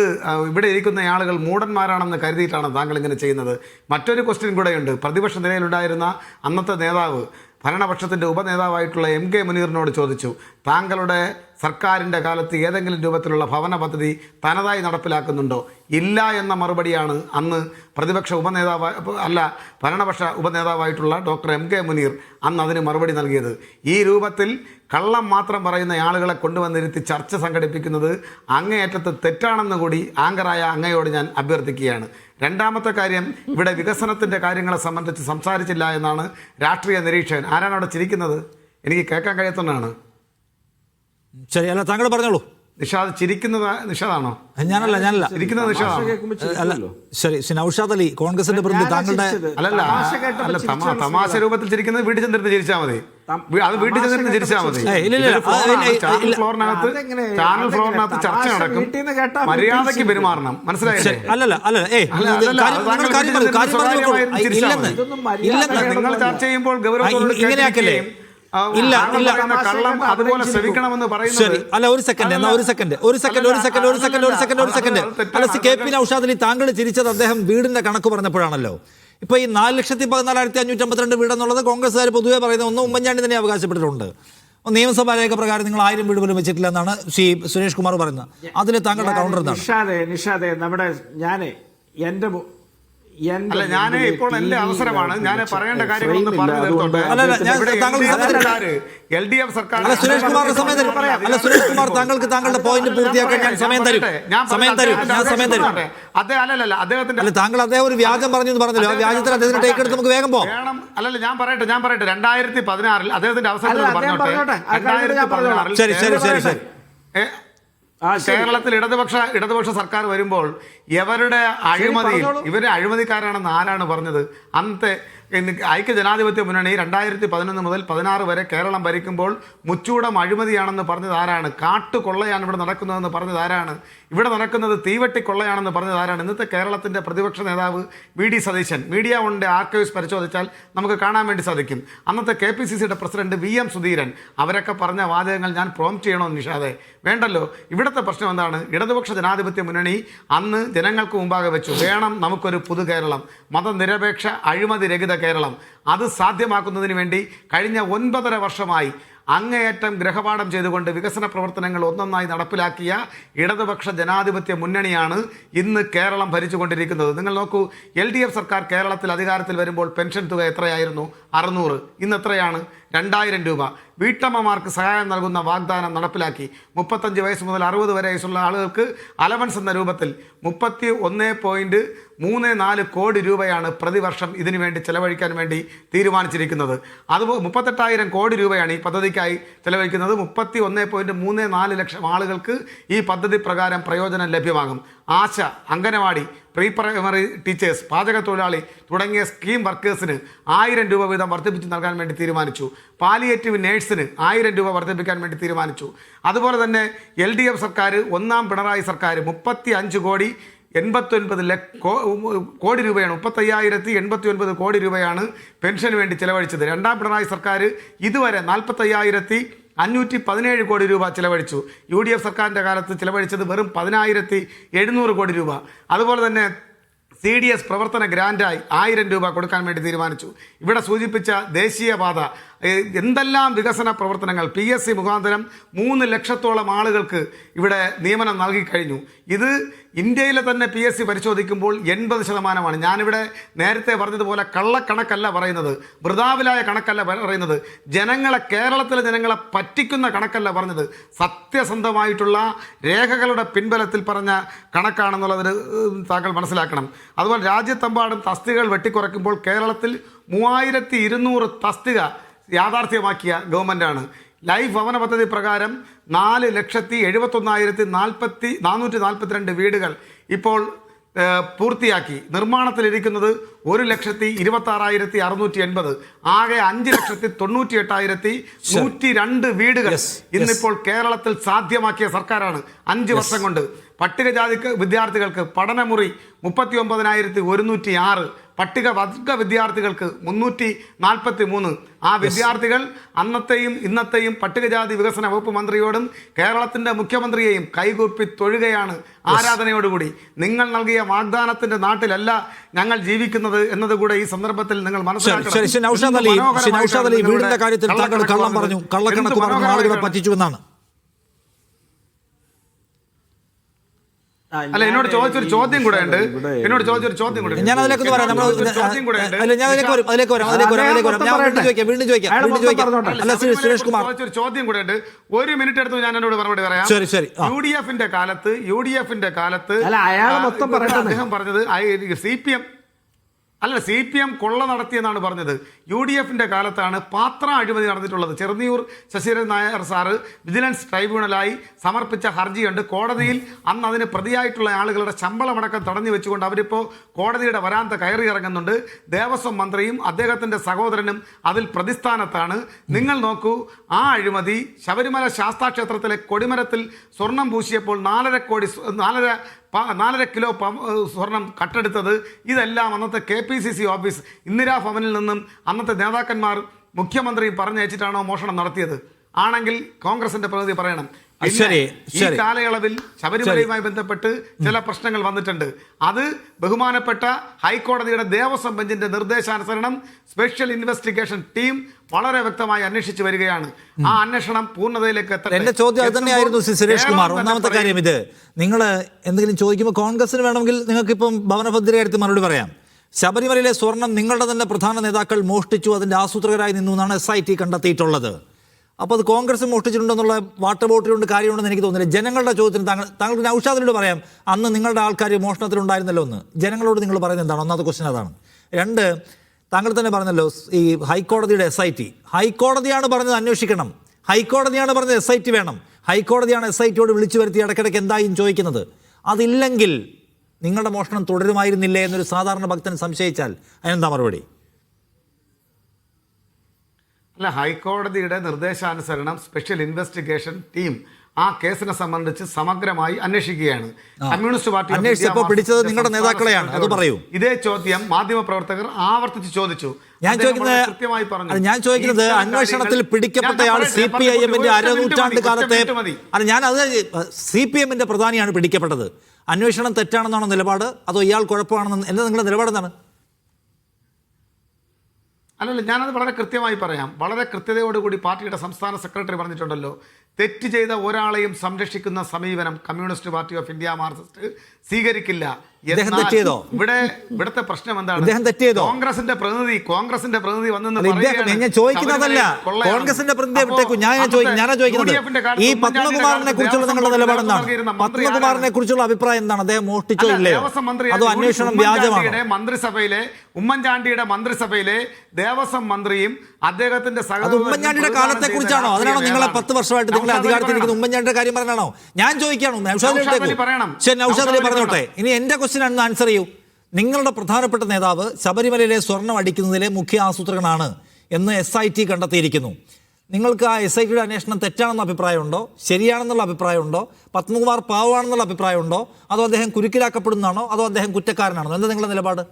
ഇവിടെ ഇരിക്കുന്ന ആളുകൾ മൂഢന്മാരാണെന്ന് കരുതിയിട്ടാണ് താങ്കൾ ഇങ്ങനെ ചെയ്യുന്നത്. മറ്റൊരു ക്വസ്റ്റ്യൻ കൂടെയുണ്ട്. പ്രതിപക്ഷ നിലയിലുണ്ടായിരുന്ന അന്നത്തെ നേതാവ് ഭരണപക്ഷത്തിൻ്റെ ഉപനേതാവായിട്ടുള്ള MK മുനീറിനോട് ചോദിച്ചു, താങ്കളുടെ സർക്കാരിൻ്റെ കാലത്ത് ഏതെങ്കിലും രൂപത്തിലുള്ള ഭവന പദ്ധതി തനതായി നടപ്പിലാക്കുന്നുണ്ടോ? ഇല്ല എന്ന മറുപടിയാണ് അന്ന് ഭരണപക്ഷ ഉപനേതാവായിട്ടുള്ള ഡോക്ടർ MK മുനീർ അന്ന് അതിന് മറുപടി നൽകിയത്. ഈ രൂപത്തിൽ കള്ളം മാത്രം പറയുന്ന ആളുകളെ കൊണ്ടുവന്നിരുത്തി ചർച്ച സംഘടിപ്പിക്കുന്നത് അങ്ങേയറ്റത്ത് തെറ്റാണെന്ന് കൂടി ആങ്കറായ അങ്ങയോട് ഞാൻ അഭ്യർത്ഥിക്കുകയാണ്. രണ്ടാമത്തെ കാര്യം, ഇവിടെ വികസനത്തിൻ്റെ കാര്യങ്ങളെ സംബന്ധിച്ച് സംസാരിച്ചില്ല എന്നാണ് രാഷ്ട്രീയ നിരീക്ഷകൻ. ആരാണ് അവിടെ ചിരിക്കുന്നത്? എനിക്ക് കേൾക്കാൻ കഴിയാത്തതാണ്. ശരി, അല്ല താങ്കൾ പറഞ്ഞോളൂ. നിഷാദ് ചിരിക്കുന്നത് നിഷാദാണോ? ഞാനല്ല ചിരിക്കുന്നത് നിഷാദാണോ? അല്ല, ശരി. നൗഷാദ് അലി, കോൺഗ്രസിന്റെ പ്രതിനിധി, താങ്കളുടെ അല്ല തമാശ രൂപത്തിൽ ചിരിക്കുന്നത് വീട്ടിൽ ചെന്നിരുന്ന് ചിരിച്ചാൽ മതി. അത് വീട്ടിൽ ചെന്നിരുന്ന് ചിരിച്ചാൽ മതി. ചാനൽ ഫ്ലോറിനകത്ത് ചർച്ച നടക്കും, മര്യാദയ്ക്ക് പെരുമാറണം. മനസ്സിലായില്ലേ? നിങ്ങൾ ചർച്ച ചെയ്യുമ്പോൾ ഗൗരവത്തോടെ ഇങ്ങനെയാക്കല്ലേ? കള്ളം അതുപോലെ ശ്രമിക്കണമെന്ന് പറയുന്നത്. അല്ല, ഒരു സെക്കൻഡ്. അല്ല, KP നൗഷാദ് അലി, താങ്കൾ ചിരിച്ചത് അദ്ദേഹം വീടിന്റെ കണക്ക് പറഞ്ഞപ്പോഴാണല്ലോ. ഇപ്പൊ ഈ 4,14,552 വീടെന്നുള്ളത് കോൺഗ്രസ്സുകാർ പൊതുവെ പറയുന്ന ഒന്ന് ഉമ്മൻചാണ്ടി തന്നെ അവകാശപ്പെട്ടിട്ടുണ്ട്. നിയമസഭാ രേഖ പ്രകാരം നിങ്ങൾ 1000 വീട് പോലും വെച്ചിട്ടില്ല എന്നാണ് ശ്രീ സുരേഷ് കുമാർ പറയുന്നത്. അതിൽ താങ്കളുടെ കൗണ്ടർ എന്താണ്? നിഷാദെ, നമ്മുടെ ഞാൻ ഇപ്പോൾ എന്റെ അവസരമാണ്, ഞാൻ പറയേണ്ട കാര്യങ്ങളൊന്ന് പറഞ്ഞു തീർത്തോട്ടെ. LDF സർക്കാർ സുരേഷ് കുമാറിന്റെ സമയം തരും. അല്ല, സുരേഷ് കുമാർ, താങ്കൾക്ക് താങ്കളുടെ പോയിന്റ് പൂർത്തിയാക്കാൻ ഞാൻ സമയം തരും. അദ്ദേഹത്തിന്റെ താങ്കൾ അദ്ദേഹം ഒരു വ്യാജം പറഞ്ഞു പറഞ്ഞല്ലോ. ആ വ്യാജത്തിൽ അദ്ദേഹത്തിന് ടേക്ക് എടുത്ത് നമുക്ക് വേഗം പോകാം. അല്ലല്ല, ഞാൻ പറയട്ടെ 2016 അദ്ദേഹത്തിന്റെ അവസരത്തിൽ പറഞ്ഞോട്ടെ. 2016 ശരി ശരി ശരി ശരി കേരളത്തിൽ ഇടതുപക്ഷ സർക്കാർ വരുമ്പോൾ ഇവരുടെ അഴിമതിക്കാരാണെന്ന് ആരാണ് പറഞ്ഞത്? അന്നത്തെ ഐക്യജനാധിപത്യ മുന്നണി 2011 മുതൽ 16 വരെ കേരളം ഭരിക്കുമ്പോൾ മുച്ചൂടം അഴിമതിയാണെന്ന് പറഞ്ഞത് ആരാണ്? കാട്ടുകൊള്ളയാണ് ഇവിടെ നടക്കുന്നതെന്ന് പറഞ്ഞത് ആരാണ്? ഇവിടെ നടക്കുന്നത് തീവെട്ടിക്കൊള്ളയാണെന്ന് പറഞ്ഞത് ആരാണ്? ഇന്നത്തെ കേരളത്തിൻ്റെ പ്രതിപക്ഷ നേതാവ് VD സതീശൻ. മീഡിയ വണ്ണിൻ്റെ ആർക്കൈവ്സ് പരിശോധിച്ചാൽ നമുക്ക് കാണാൻ വേണ്ടി സാധിക്കും. അന്നത്തെ KPCCയുടെ പ്രസിഡന്റ് VM സുധീരൻ, അവരൊക്കെ പറഞ്ഞ വാചകങ്ങൾ ഞാൻ പ്രോംപ്റ്റ് ചെയ്യണോ നിഷാദെ? വേണ്ടല്ലോ. ഇവിടുത്തെ പ്രശ്നം എന്താണ്? ഇടതുപക്ഷ ജനാധിപത്യ മുന്നണി അന്ന് ജനങ്ങൾക്ക് മുമ്പാകെ വെച്ചു, വേണം നമുക്കൊരു പുതു കേരളം, മതനിരപേക്ഷ അഴിമതി രഹിത കേരളം. അത് സാധ്യമാക്കുന്നതിന് വേണ്ടി കഴിഞ്ഞ 9.5 വർഷമായി അങ്ങേയറ്റം ഗ്രഹപാഠം ചെയ്തുകൊണ്ട് വികസന പ്രവർത്തനങ്ങൾ ഒന്നൊന്നായി നടപ്പിലാക്കിയ ഇടതുപക്ഷ ജനാധിപത്യ മുന്നണിയാണ് ഇന്ന് കേരളം ഭരിച്ചുകൊണ്ടിരിക്കുന്നത്. നിങ്ങൾ നോക്കൂ, LDF സർക്കാർ കേരളത്തിൽ അധികാരത്തിൽ വരുമ്പോൾ പെൻഷൻ തുക എത്രയായിരുന്നു? 600. ഇന്ന് എത്രയാണ്? 2000 രൂപ. വീട്ടമ്മമാർക്ക് സഹായം നൽകുന്ന വാഗ്ദാനം നടപ്പിലാക്കി. 35 വയസ്സ് മുതൽ 60 വയസ്സുള്ള ആളുകൾക്ക് അലവൻസ് എന്ന രൂപത്തിൽ 31.34 കോടി രൂപയാണ് പ്രതിവർഷം ഇതിനു വേണ്ടി ചെലവഴിക്കാൻ വേണ്ടി തീരുമാനിച്ചിരിക്കുന്നത്. അത് 38,000 കോടി രൂപയാണ് ഈ പദ്ധതിക്കായി ചെലവഴിക്കുന്നത്. 31.34 ലക്ഷം ആളുകൾക്ക് ഈ പദ്ധതി പ്രകാരം പ്രയോജനം ലഭ്യമാകും. ആശ, അംഗനവാടി, പ്രീ പ്രൈമറി ടീച്ചേഴ്സ്, പാചക തൊഴിലാളി തുടങ്ങിയ സ്കീം വർക്കേഴ്സിന് 1000 രൂപ വീതം വർദ്ധിപ്പിച്ച് നൽകാൻ വേണ്ടി തീരുമാനിച്ചു. പാലിയേറ്റീവ് നേഴ്സിന് 1000 രൂപ വർദ്ധിപ്പിക്കാൻ വേണ്ടി തീരുമാനിച്ചു. അതുപോലെ തന്നെ LDF സർക്കാർ, ഒന്നാം പിണറായി സർക്കാർ 35,89 കോടി രൂപയാണ്, 35,089 കോടി രൂപയാണ് പെൻഷന് വേണ്ടി ചിലവഴിച്ചത്. രണ്ടാം പിണറായി സർക്കാർ ഇതുവരെ 45,517 കോടി രൂപ ചിലവഴിച്ചു. UDF സർക്കാരിൻ്റെ കാലത്ത് ചിലവഴിച്ചത് വെറും 10,700 കോടി രൂപ. അതുപോലെ തന്നെ CDS പ്രവർത്തന ഗ്രാൻഡായി 1000 രൂപ കൊടുക്കാൻ വേണ്ടി തീരുമാനിച്ചു. ഇവിടെ സൂചിപ്പിച്ച ദേശീയപാത, എന്തെല്ലാം വികസന പ്രവർത്തനങ്ങൾ PSC മുഖാന്തരം 3 ലക്ഷത്തോളം ആളുകൾക്ക് ഇവിടെ നിയമനം നൽകിക്കഴിഞ്ഞു. ഇത് ഇന്ത്യയിലെ തന്നെ PSC പരിശോധിക്കുമ്പോൾ 80%. ഞാനിവിടെ നേരത്തെ പറഞ്ഞതുപോലെ കള്ളക്കണക്കല്ല പറയുന്നത്, വൃഥാവിലായ കണക്കല്ല പറയുന്നത്, കേരളത്തിലെ ജനങ്ങളെ പറ്റിക്കുന്ന കണക്കല്ല പറഞ്ഞത്, സത്യസന്ധമായിട്ടുള്ള രേഖകളുടെ പിൻബലത്തിൽ പറഞ്ഞ കണക്കാണെന്നുള്ളതിന് താങ്കൾ മനസ്സിലാക്കണം. അതുപോലെ രാജ്യത്തെമ്പാടും തസ്തികകൾ വെട്ടിക്കുറയ്ക്കുമ്പോൾ കേരളത്തിൽ 3200 തസ്തിക യാഥാർത്ഥ്യമാക്കിയ ഗവൺമെൻറ്റാണ്. ലൈഫ് ഭവന പദ്ധതി പ്രകാരം 4,71,442 വീടുകൾ ഇപ്പോൾ പൂർത്തിയാക്കി. നിർമ്മാണത്തിലിരിക്കുന്നത് 1,26,680. ആകെ 5,98,102 വീടുകൾ ഇന്നിപ്പോൾ കേരളത്തിൽ സാധ്യമാക്കിയ സർക്കാരാണ് 5 വർഷം കൊണ്ട്. പട്ടികജാതി വിദ്യാർത്ഥികൾക്ക് പഠനമുറി 39,106. പട്ടികവർഗ വിദ്യാർത്ഥികൾക്ക് 343. ആ വിദ്യാർത്ഥികൾ അന്നത്തെയും ഇന്നത്തെയും പട്ടികജാതി വികസന വകുപ്പ് മന്ത്രിയോടും കേരളത്തിന്റെ മുഖ്യമന്ത്രിയെയും കൈകൂപ്പി തൊഴുകയാണ് ആരാധനയോടുകൂടി. നിങ്ങൾ നൽകിയ വാഗ്ദാനത്തിന്റെ നാട്ടിലല്ല ഞങ്ങൾ ജീവിക്കുന്നത് എന്നതുകൂടെ ഈ സന്ദർഭത്തിൽ നിങ്ങൾ മനസ്സിലാക്കണം. വീടിന്റെ കാര്യത്തിൽ താങ്കൾ കള്ളം പറഞ്ഞു, കള്ളക്കണക്ക് പറഞ്ഞു, ആളുകളെ പറ്റിച്ചു എന്നാണ്. അല്ല, എന്നോട് ചോദിച്ചൊരു ചോദ്യം കൂടെ ഉണ്ട്. ഞാൻ അതിലേക്ക് വരാം. സുരേഷ് കുമാർ ചോദ്യം കൂടെ ഉണ്ട്. 1 മിനിറ്റ് എടുത്ത് ഞാൻ എന്നോട് മറുപടി പറയാം. UDF കാലത്ത് അദ്ദേഹം പറഞ്ഞത് CPM കൊള്ള നടത്തിയെന്നാണ് പറഞ്ഞത്. UDF കാലത്താണ് പാത്ര അഴിമതി നടന്നിട്ടുള്ളത്. ചെറുന്നിയൂർ ശശിധരൻ നായർ സാറ് വിജിലൻസ് ട്രൈബ്യൂണലായി സമർപ്പിച്ച ഹർജിയുണ്ട്. കോടതിയിൽ അന്ന് അതിന് പ്രതിയായിട്ടുള്ള ആളുകളുടെ ശമ്പളമടക്കം തടഞ്ഞു വെച്ചുകൊണ്ട് അവരിപ്പോൾ കോടതിയുടെ വരാന്ത കയറി ഇറങ്ങുന്നുണ്ട്. ദേവസ്വം മന്ത്രിയും അദ്ദേഹത്തിൻ്റെ സഹോദരനും അതിൽ പ്രതിസ്ഥാനത്താണ്. നിങ്ങൾ നോക്കൂ, ആ അഴിമതി ശബരിമല ശാസ്താക്ഷേത്രത്തിലെ കൊടിമരത്തിൽ സ്വർണം പൂശിയപ്പോൾ 4.5 കിലോ സ്വർണം കട്ടെടുത്തത്, ഇതെല്ലാം അന്നത്തെ KPCC ഓഫീസ് ഇന്ദിരാഭവനിൽ നിന്നും അന്നത്തെ നേതാക്കന്മാർ മുഖ്യമന്ത്രി പറഞ്ഞയച്ചിട്ടാണോ മോഷണം നടത്തിയത്? ആണെങ്കിൽ കോൺഗ്രസിന്റെ പ്രതിനിധി പറയണം. ഈ കാലയളവിൽ ശബരിമലയുമായി ബന്ധപ്പെട്ട് ചില പ്രശ്നങ്ങൾ വന്നിട്ടുണ്ട്. അത് ബഹുമാനപ്പെട്ട ഹൈക്കോടതിയുടെ ദേവസ്വം ബെഞ്ചിന്റെ നിർദ്ദേശാനുസരണം സ്പെഷ്യൽ ഇൻവെസ്റ്റിഗേഷൻ ടീം വളരെ വ്യക്തമായി അന്വേഷിച്ചു വരികയാണ്. ആ അന്വേഷണം പൂർണ്ണതയിലേക്ക് എത്തട്ടെ. എന്റെ ചോദ്യം അത് തന്നെയായിരുന്നു സുരേഷ് കുമാർ. ഒന്നാമത്തെ കാര്യം, ഇത് നിങ്ങൾ എന്തെങ്കിലും ചോദിക്കുമ്പോൾ കോൺഗ്രസിന് വേണമെങ്കിൽ നിങ്ങൾക്ക് ഇപ്പം ഭവന പദ്ധതി കാര്യത്തിൽ മറുപടി പറയാം. ശബരിമലയിലെ സ്വർണം നിങ്ങളുടെ തന്നെ പ്രധാന നേതാക്കൾ മോഷ്ടിച്ചു, അതിന്റെ ആസൂത്രകരായി നിന്നു എന്നാണ് SIT കണ്ടെത്തിയിട്ടുള്ളത്. അപ്പോൾ അത് കോൺഗ്രസ് മോഷ്ടിച്ചിട്ടുണ്ടെന്നുള്ള വാട്ടർ ബോട്ടിലുണ്ട് കാര്യമുണ്ടെന്ന് എനിക്ക് തോന്നുന്നില്ല. ജനങ്ങളുടെ ചോദ്യത്തിന് താങ്കൾക്ക് നൗഷാദിനോട് പറയാം, അന്ന് നിങ്ങളുടെ ആൾക്കാർ മോഷണത്തിലുണ്ടായിരുന്നല്ലോ എന്ന്. ജനങ്ങളോട് നിങ്ങൾ പറയുന്നത് എന്താണ്? ഒന്നാമത്തെ ക്വസ്റ്റ്യൻ അതാണ്. 2, താങ്കൾ തന്നെ പറഞ്ഞല്ലോ ഈ ഹൈക്കോടതിയുടെ SIT, ഹൈക്കോടതിയാണ് പറഞ്ഞത് അന്വേഷിക്കണം, ഹൈക്കോടതിയാണ് പറഞ്ഞത് SIT വേണം, ഹൈക്കോടതിയാണ് SITയോട് വിളിച്ചു വരുത്തി ഇടയ്ക്കിടയ്ക്ക് എന്തായും ചോദിക്കുന്നത്. അതില്ലെങ്കിൽ നിങ്ങളുടെ മോഷണം തുടരുമായിരുന്നില്ലേ എന്നൊരു സാധാരണ ഭക്തൻ സംശയിച്ചാൽ അതിനെന്താ മറുപടി? അല്ല, ഹൈക്കോടതിയുടെ നിർദ്ദേശാനുസരണം സ്പെഷ്യൽ ഇൻവെസ്റ്റിഗേഷൻ ടീം ആ കേസിനെ സംബന്ധിച്ച് സമഗ്രമായി അന്വേഷിക്കുകയാണ്. കമ്മ്യൂണിസ്റ്റ് പാർട്ടി പിടിച്ചത് നിങ്ങളുടെ നേതാക്കളെയാണ്, അത് പറയൂ. ഇതേ ചോദ്യം മാധ്യമപ്രവർത്തകർ ആവർത്തിച്ച് ചോദിച്ചു. ഞാൻ ചോദിക്കുന്നത് അന്വേഷണത്തിൽ പിടിക്കപ്പെട്ടയാൾ CPIMന്റെ അരനൂറ്റാണ്ട് കാലത്തെ CPMന്റെ പ്രധാനിയാണ് പിടിക്കപ്പെട്ടത്. അന്വേഷണം തെറ്റാണെന്നാണോ നിലപാട്, അതോ ഇയാൾ കുഴപ്പമാണെന്ന്? എന്താ നിങ്ങളുടെ നിലപാടെന്താണ്? അല്ലല്ല, ഞാനത് വളരെ കൃത്യമായി പറയാം. വളരെ കൃത്യതയോടുകൂടി പാർട്ടിയുടെ സംസ്ഥാന സെക്രട്ടറി പറഞ്ഞിട്ടുണ്ടല്ലോ, തെറ്റ് ചെയ്ത ഒരാളെയും സംരക്ഷിക്കുന്ന സമീപനം Communist Party of India Marxist സ്വീകരിക്കില്ല. ഇവിടുത്തെ പ്രശ്നം എന്താണ്? കോൺഗ്രസിന്റെ പ്രതിനിധി ഞാൻ ചോദിക്കുന്നതല്ല, കോൺഗ്രസിന്റെ പ്രതിനിധിയെ വിട്ടേക്കു. ഞാനാ ചോദിക്കുന്നത് ഈ പത്മകുമാറിനെ കുറിച്ചുള്ള നിങ്ങളുടെ നിലപാട് എന്താണ്? പത്മകുമാറിനെ കുറിച്ചുള്ള അഭിപ്രായം എന്താണ്? അദ്ദേഹം മോഷ്ടിച്ചോ ഇല്ലയോ, അതോ അന്വേഷണം വ്യാജമാണ്? ഉമ്മൻചാണ്ടിയുടെ മന്ത്രിസഭയിലെ ദേവസ്വം മന്ത്രിയും അദ്ദേഹത്തിന്റെ ഉമ്മൻചാണ്ടിയുടെ കാലത്തെ കുറിച്ചാണോ? അതിനാണോ നിങ്ങളെ 10 വർഷമായിട്ട് നിങ്ങളെ അധികാരത്തിലിരിക്കുന്ന ഉമ്മൻചാണ്ടിയുടെ കാര്യം പറഞ്ഞാണോ? ഞാൻ ചോദിക്കാണോ? നൗഷാദ് അലി പറഞ്ഞോട്ടെ. ഇനി എന്റെ ക്വസ്റ്റ്യൻ ആണ്, ആൻസർ ചെയ്യൂ. നിങ്ങളുടെ പ്രധാനപ്പെട്ട നേതാവ് ശബരിമലയിലെ സ്വർണം അടിക്കുന്നതിലെ മുഖ്യ ആസൂത്രകനാണ് എന്ന് SIT കണ്ടെത്തിയിരിക്കുന്നു. നിങ്ങൾക്ക് ആ SITയുടെ അന്വേഷണം തെറ്റാണെന്ന അഭിപ്രായമുണ്ടോ, ശരിയാണെന്നുള്ള അഭിപ്രായമുണ്ടോ, പത്മകുമാർ പാവമാണെന്നുള്ള അഭിപ്രായമുണ്ടോ, അതോ അദ്ദേഹം കുരുക്കിലാക്കപ്പെടുന്നതാണോ, അതോ അദ്ദേഹം കുറ്റക്കാരനാണോ? എന്താ നിങ്ങളുടെ നിലപാട്?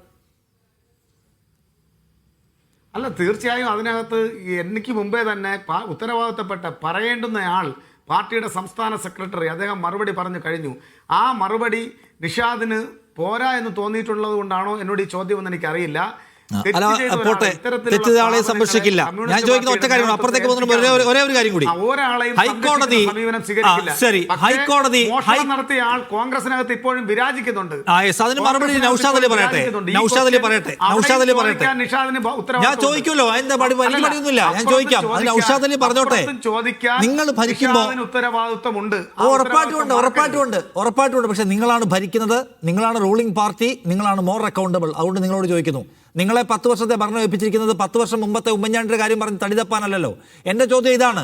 അല്ല, തീർച്ചയായും അതിനകത്ത് എനിക്ക് മുമ്പേ തന്നെ ഉത്തരവാദിത്തപ്പെട്ട പറയേണ്ടുന്നയാൾ പാർട്ടിയുടെ സംസ്ഥാന സെക്രട്ടറി അദ്ദേഹം മറുപടി പറഞ്ഞു കഴിഞ്ഞു. ആ മറുപടി നിഷാദിന് പോരാ എന്ന് തോന്നിയിട്ടുള്ളത് കൊണ്ടാണോ എന്നോട് ഈ ചോദ്യം എന്ന് എനിക്കറിയില്ല. പോട്ടെ, തെറ്റിദ്ധാരണയെ സംരക്ഷിക്കില്ല. ഞാൻ ചോദിക്കുന്ന ഒറ്റ കാര്യമാണ്, അപ്പുറത്തേക്ക് പോകുന്ന ഒരേ ഒരു കാര്യം കൂടി. ഹൈക്കോടതി നടത്തിയ ആൾ കോൺഗ്രസിനകത്ത് ഇപ്പോഴും വിരാജിക്കുന്നുണ്ട്. അതിന് മറുപടി നൗഷാദ് അലി പറയട്ടെ. ഞാൻ ചോദിക്കുമല്ലോ, അതിന്റെ മടിയൊന്നുമില്ല, ഞാൻ ചോദിക്കാം. അത് നൗഷാദ് അലി പറഞ്ഞോട്ടെ. നിങ്ങൾ ഭരിക്കുമ്പോൾ ഉത്തരവാദിത്വമുണ്ട്, ഉറപ്പായിട്ടുമുണ്ട്. പക്ഷെ നിങ്ങളാണ് ഭരിക്കുന്നത്, നിങ്ങളാണ് റൂളിംഗ് പാർട്ടി, നിങ്ങളാണ് മോർ അക്കൗണ്ടബിൾ. അതുകൊണ്ട് നിങ്ങളോട് ചോദിക്കുന്നു, നിങ്ങളെ 10 വർഷത്തെ ഭരണം ഏൽപ്പിച്ചിരിക്കുന്നത് 10 വർഷം മുമ്പത്തെ ഉമ്മൻചാണ്ടിയുടെ കാര്യം പറഞ്ഞ് തടിതപ്പാനല്ലോ. എൻ്റെ ചോദ്യം ഇതാണ്,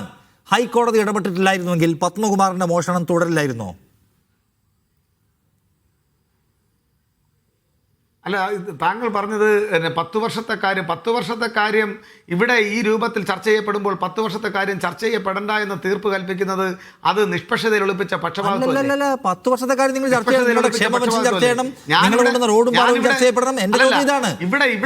ഹൈക്കോടതി ഇടപെട്ടിട്ടില്ലായിരുന്നുവെങ്കിൽ പത്മകുമാറിന്റെ മോഷണം തുടരില്ലായിരുന്നോ? അല്ല, താങ്കൾ പറഞ്ഞത് 10 വർഷത്തെ കാര്യം ഇവിടെ ഈ രൂപത്തിൽ ചർച്ച ചെയ്യപ്പെടുമ്പോൾ 10 വർഷത്തെ കാര്യം ചർച്ച ചെയ്യപ്പെടണ്ട എന്ന് തീർപ്പ് കൽപ്പിക്കുന്നത് അത് നിഷ്പക്ഷതയിൽ ഒളിപ്പിച്ച പക്ഷപാതമല്ല. 10 വർഷത്തെ കാര്യം നിങ്ങൾ ചർച്ച ചെയ്യണം, റോഡും പാലവും ചർച്ച ചെയ്യപ്പെടണം. എന്റെ ചോദ്യം ഇതാണ്,